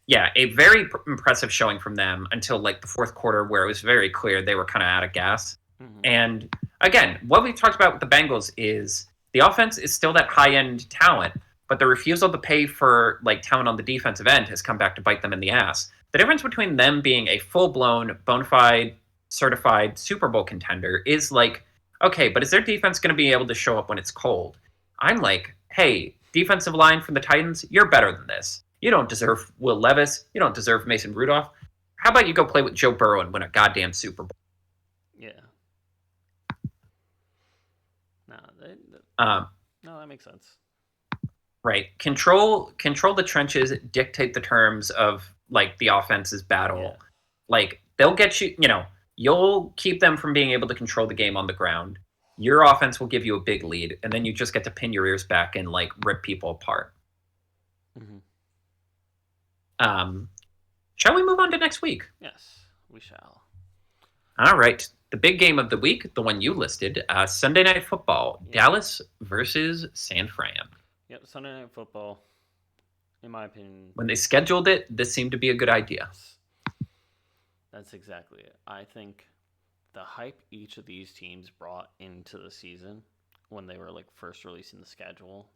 Yeah, a very impressive showing from them until like the fourth quarter, where it was very clear they were kind of out of gas. Mm-hmm. And again, what we've talked about with the Bengals is the offense is still that high end talent, but the refusal to pay for like talent on the defensive end has come back to bite them in the ass. The difference between them being a full blown, bona fide, certified Super Bowl contender is like, okay, but is their defense going to be able to show up when it's cold? I'm like, hey, defensive line from the Titans, you're better than this. You don't deserve Will Levis. You don't deserve Mason Rudolph. How about you go play with Joe Burrow and win a goddamn Super Bowl? Yeah. No, that makes sense. Right. Control the trenches, dictate the terms of like the offense's battle. Yeah. Like they'll get you, you'll keep them from being able to control the game on the ground. Your offense will give you a big lead, and then you just get to pin your ears back and like rip people apart. Mm-hmm. Shall we move on to next week? Yes, we shall. All right. The big game of the week, the one you listed, Sunday Night Football, Yeah. Dallas versus San Fran. Yep, Sunday Night Football, in my opinion. When they scheduled it, this seemed to be a good idea. That's exactly it. I think the hype each of these teams brought into the season when they were like first releasing the schedule,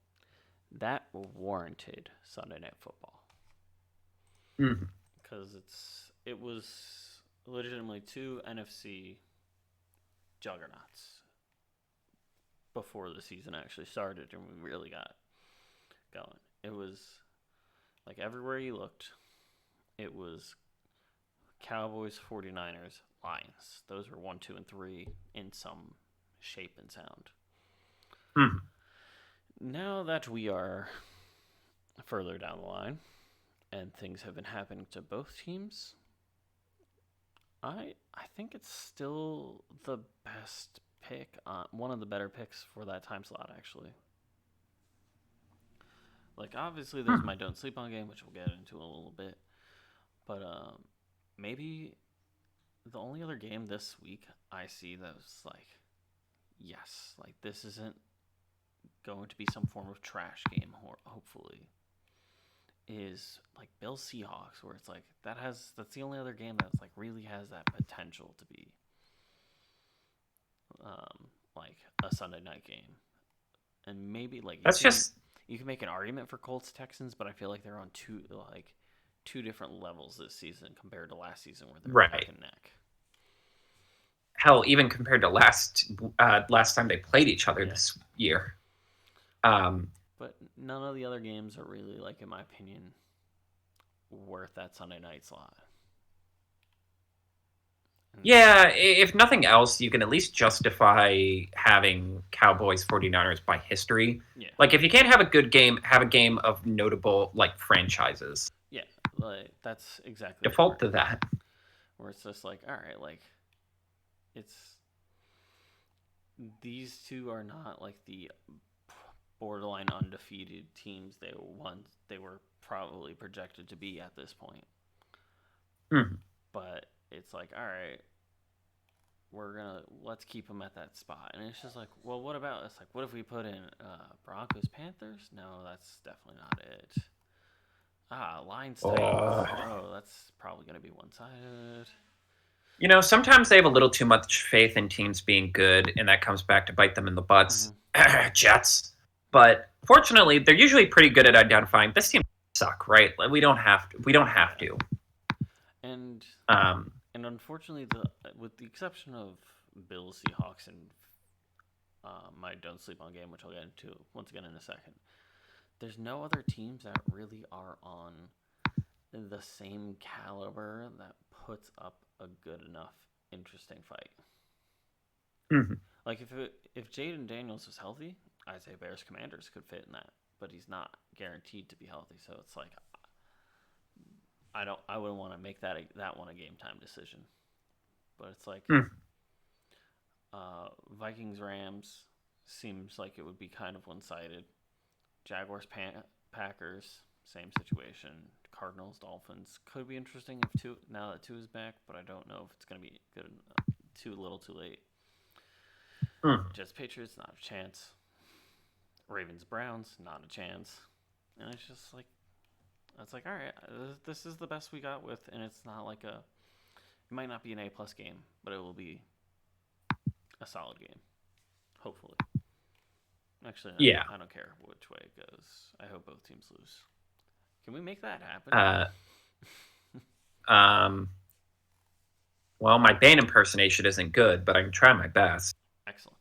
that warranted Sunday Night Football. Because it was legitimately 2 NFC juggernauts before the season actually started and we really got going. It was like everywhere you looked, it was Cowboys, 49ers, Lions. Those were 1, 2, and 3 in some shape and sound. Now that we are further down the line and things have been happening to both teams, I think it's still the best pick, one of the better picks for that time slot, actually. Like, obviously, there's my Don't Sleep On game, which we'll get into in a little bit. But maybe the only other game this week I see that was like, yes, like this isn't going to be some form of trash game, hopefully, is like Bills Seahawks, where it's like that's the only other game that's like really has that potential to be like a Sunday night game. And maybe like you can make an argument for Colts Texans, but I feel like they're on two different levels this season compared to last season where they're neck and neck. Hell, even compared to last time they played each other this year. But none of the other games are really, like, in my opinion, worth that Sunday night slot. Yeah, if nothing else, you can at least justify having Cowboys 49ers by history. Yeah. Like, if you can't have a good game, have a game of notable, like, franchises. Yeah, like, that's exactly default to that. Where it's just like, all right, like, these two are not, like, the borderline undefeated teams they were probably projected to be at this point. But it's like, all right, let's keep them at that spot. And it's just like, well, what if we put in Broncos Panthers? No, that's definitely not it. Lions Titans. Oh, that's probably going to be one-sided. Sometimes they have a little too much faith in teams being good, and that comes back to bite them in the butts. Jets. But fortunately, they're usually pretty good at identifying this team suck, right? Like, we don't have to. And unfortunately, with the exception of Bills, Seahawks, and my Don't Sleep On game, which I'll get into once again in a second, there's no other teams that really are on the same caliber that puts up a good enough, interesting fight. Like if Jaden Daniels was healthy, I'd say Bears Commanders could fit in that, but he's not guaranteed to be healthy, so it's like I wouldn't want to make that one a game time decision. But it's like Vikings Rams seems like it would be kind of one-sided. Jaguars Packers, same situation. Cardinals Dolphins could be interesting now that Tua is back, but I don't know if it's going to be good enough. Too little, too late. Mm. Jets Patriots, not a chance. Ravens Browns, not a chance. And it's just like, it's like, all right, this is the best we got with, and it's not like a. It might not be an A+ game, but it will be a solid game, hopefully. Actually, Yeah. I don't care which way it goes. I hope both teams lose. Can we make that happen? Um. Well, my Bane impersonation isn't good, but I can try my best. Excellent.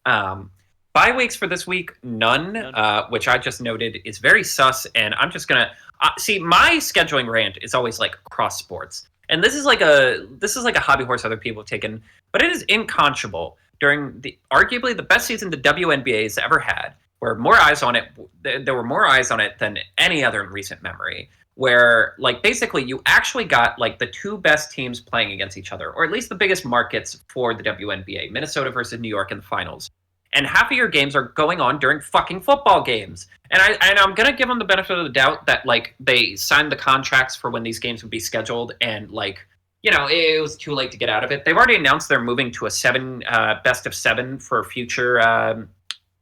Um, bye weeks for this week, none. None. Which I just noted is very sus, and I'm just gonna see. My scheduling rant is always like cross sports, and this is like a hobby horse other people have taken, but it is inconscionable during the arguably the best season the WNBA has ever had, where more eyes on it. There were more eyes on it than any other in recent memory. Where like basically you actually got like the two best teams playing against each other, or at least the biggest markets for the WNBA, Minnesota versus New York in the finals. And half of your games are going on during fucking football games. And I'm gonna give them the benefit of the doubt that like they signed the contracts for when these games would be scheduled, and like it was too late to get out of it. They've already announced they're moving to a best of seven for future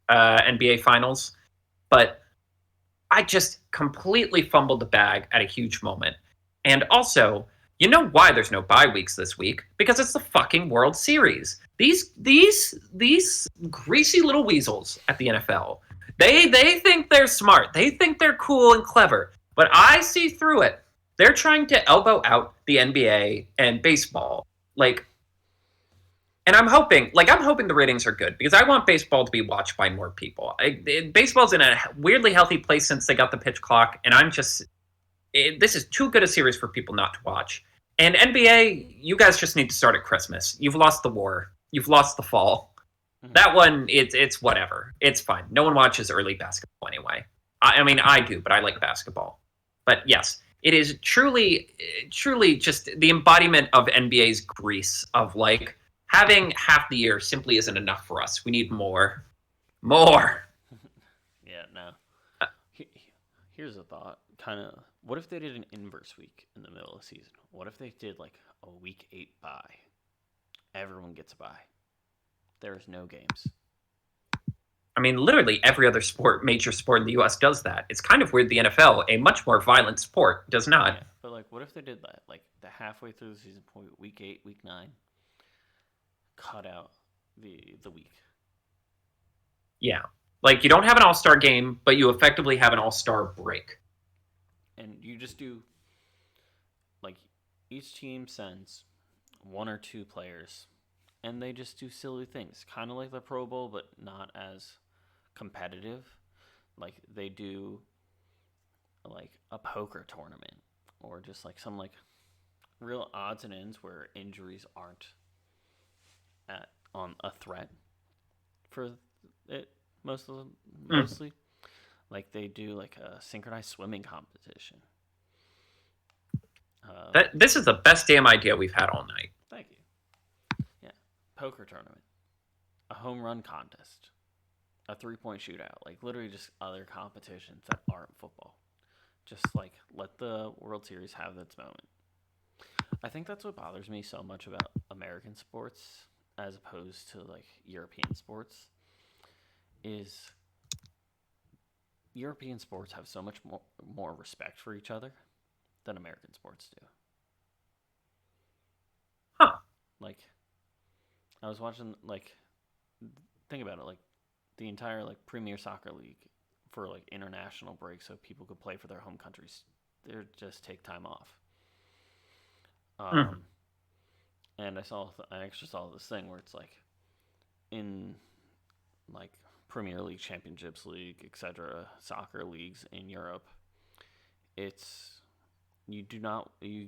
NBA finals, but I just completely fumbled the bag at a huge moment. And also, you know why there's no bye weeks this week? Because it's the fucking World Series. These greasy little weasels at the NFL. They think they're smart. They think they're cool and clever. But I see through it. They're trying to elbow out the NBA and baseball. And I'm hoping the ratings are good because I want baseball to be watched by more people. Baseball's in a weirdly healthy place since they got the pitch clock, and this is too good a series for people not to watch. And NBA, you guys just need to start at Christmas. You've lost the war. You've lost the fall. Mm-hmm. That one, it's whatever. It's fine. No one watches early basketball anyway. I mean, I do, but I like basketball. But yes, it is truly just the embodiment of NBA's grease of like, having half the year simply isn't enough for us. We need more. More. Yeah, no. Here's a thought. Kind of, what if they did an inverse week in the middle of the season? What if they did like a week 8 bye? Everyone gets a bye. There's no games. I mean, literally every other major sport in the U.S. does that. It's kind of weird the NFL, a much more violent sport, does not. Yeah, but like, what if they did that? Like the halfway through the season point, week 8, week 9. Cut out the week. Yeah. Like, you don't have an all-star game, but you effectively have an all-star break. And you just do, like, each team sends 1 or 2 players, and they just do silly things. Kind of like the Pro Bowl, but not as competitive. Like, they do, like, a poker tournament, or just, like, some, like, real odds and ends where injuries aren't on a threat for it mostly. Like they do like a synchronized swimming competition. This is the best damn idea we've had all night. Thank you. Yeah, poker tournament, a home run contest, a 3-point shootout. Like literally just other competitions that aren't football. Just like let the World Series have its moment. I think that's what bothers me so much about American sports as opposed to like European sports is European sports have so much more respect for each other than American sports do. Huh. Like I was watching like think about it, like the entire like Premier Soccer League for like international break so people could play for their home countries. They just take time off. And I actually saw this thing where it's like in like Premier League, Championships League, etc., soccer leagues in Europe, it's you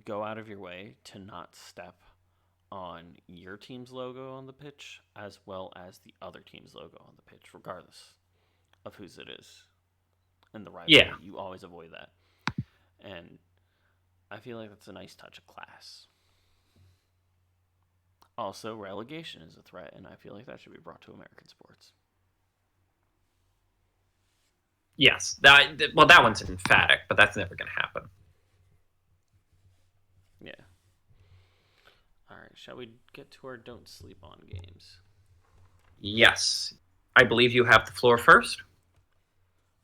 go out of your way to not step on your team's logo on the pitch as well as the other team's logo on the pitch, regardless of whose it is. In the rivalry, Yeah. you always avoid that. And I feel like that's a nice touch of class. Also, relegation is a threat, and I feel like that should be brought to American sports. Yes. That one's emphatic, but that's never going to happen. Yeah. All right, shall we get to our don't sleep on games? Yes. I believe you have the floor first.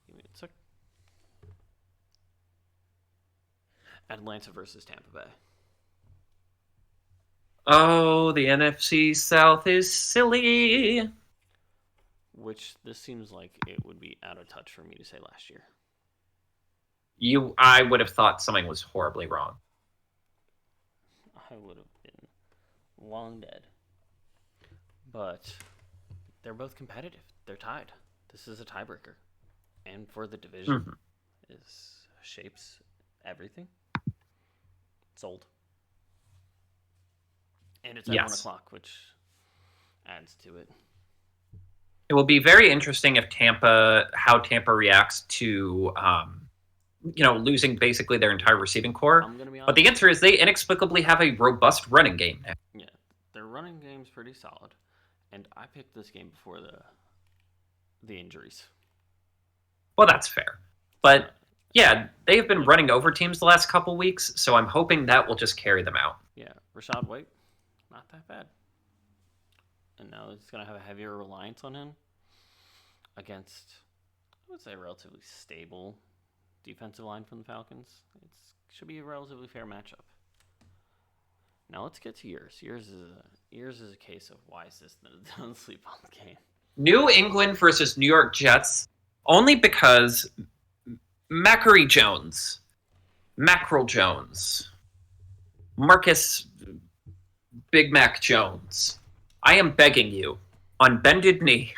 Give me a sec. Atlanta versus Tampa Bay. Oh, the NFC South is silly. Which this seems like it would be out of touch for me to say last year. I would have thought something was horribly wrong. I would have been long dead. But they're both competitive. They're tied. This is a tiebreaker. And for the division, is shapes everything. Sold. And it's at 1 o'clock, which adds to it. It will be very interesting if how Tampa reacts to, losing basically their entire receiving core. I'm gonna be honest. But the answer is they inexplicably have a robust running game now. Yeah, their running game's pretty solid, and I picked this game before the injuries. Well, that's fair. But yeah, they have been running over teams the last couple weeks, so I'm hoping that will just carry them out. Yeah, Rashad White, not that bad. And now it's going to have a heavier reliance on him against, I would say, a relatively stable defensive line from the Falcons. It should be a relatively fair matchup. Now let's get to yours. Yours is a case of why is this don't sleep on the game. New England versus New York Jets, only because Mackerel Jones, Marcus Big Mac Jones, I am begging you, on bended knee,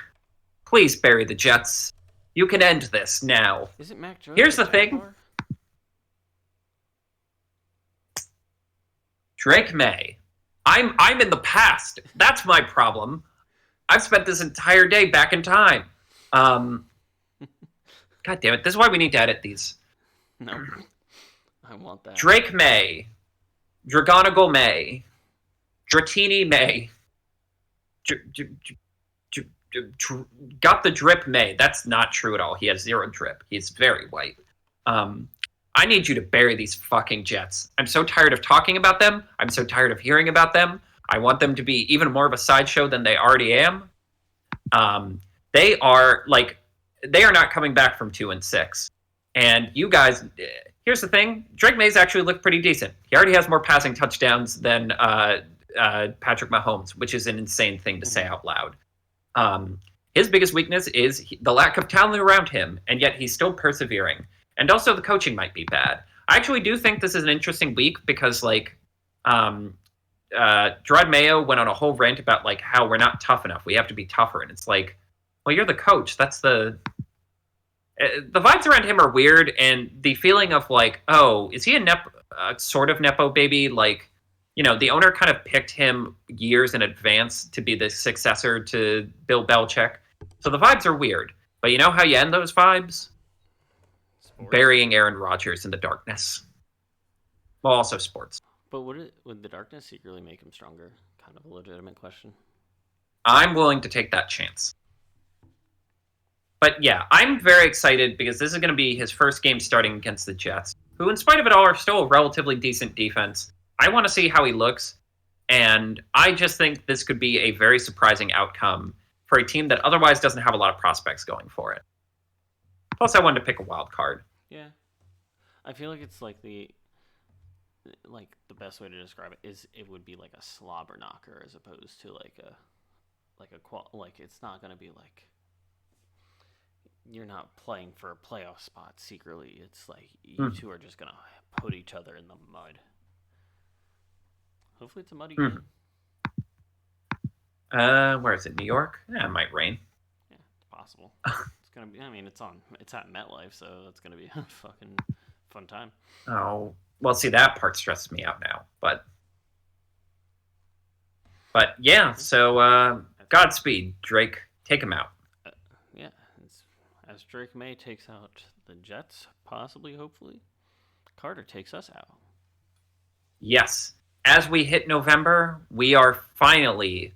please bury the Jets. You can end this now. Is it Mac Jones? Here's the thing. Drake May. I'm in the past. That's my problem. I've spent this entire day back in time. God damn it. This is why we need to edit these. No. I want that. Drake May. Dragonagle May. Dratini May. Got the drip May. That's not true at all. He has 0 drip. He's very white. I need you to bury these fucking Jets. I'm so tired of talking about them. I'm so tired of hearing about them. I want them to be even more of a sideshow than they already am. They are not coming back from 2-6. And you guys, here's the thing. Drake May's actually looked pretty decent. He already has more passing touchdowns than Patrick Mahomes, which is an insane thing to say out loud. His biggest weakness is the lack of talent around him, and yet he's still persevering. And also the coaching might be bad. I actually do think this is an interesting week because, Gerard Mayo went on a whole rant about, how we're not tough enough. We have to be tougher. And it's like, well, you're the coach. That's the vibes around him are weird. And the feeling of, is he a sort of Nepo baby? The owner kind of picked him years in advance to be the successor to Bill Belichick. So the vibes are weird. But you know how you end those vibes? Sports. Burying Aaron Rodgers in the darkness. Well, also sports. But would the darkness secretly make him stronger? Kind of a legitimate question. I'm willing to take that chance. But yeah, I'm very excited because this is going to be his first game starting against the Jets, who in spite of it all are still a relatively decent defense. I want to see how he looks, and I just think this could be a very surprising outcome for a team that otherwise doesn't have a lot of prospects going for it. Plus, I wanted to pick a wild card. Yeah. I feel like it's the best way to describe it is it would be like a slobber knocker as opposed to it's not going to be you're not playing for a playoff spot secretly. It's you two are just going to put each other in the mud. Hopefully it's a muddy game. Where is it? New York? Yeah, it might rain. Yeah, it's possible. It's gonna be. I mean, it's at MetLife, so it's gonna be a fucking fun time. Oh, well, see, that part stresses me out now. But yeah. So Godspeed, Drake. Take him out. Yeah, as Drake May takes out the Jets, possibly, hopefully, Carter takes us out. Yes. As we hit November, we are finally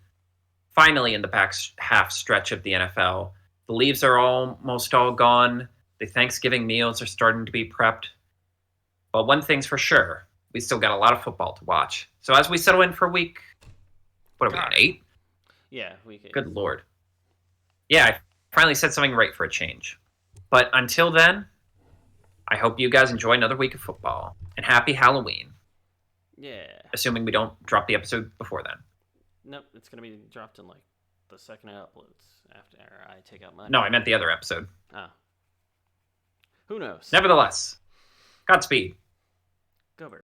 in the back half stretch of the NFL. The leaves are almost all gone. The Thanksgiving meals are starting to be prepped. But one thing's for sure, we still got a lot of football to watch. So as we settle in for week, what are we on, 8? Yeah, week 8. Good Lord. Yeah, I finally said something right for a change. But until then, I hope you guys enjoy another week of football. And happy Halloween. Yeah. Assuming we don't drop the episode before then. Nope, it's gonna be dropped in like the second it uploads after I take out my. No, I meant the other episode. Oh. Who knows? Nevertheless, Godspeed. Go Birds.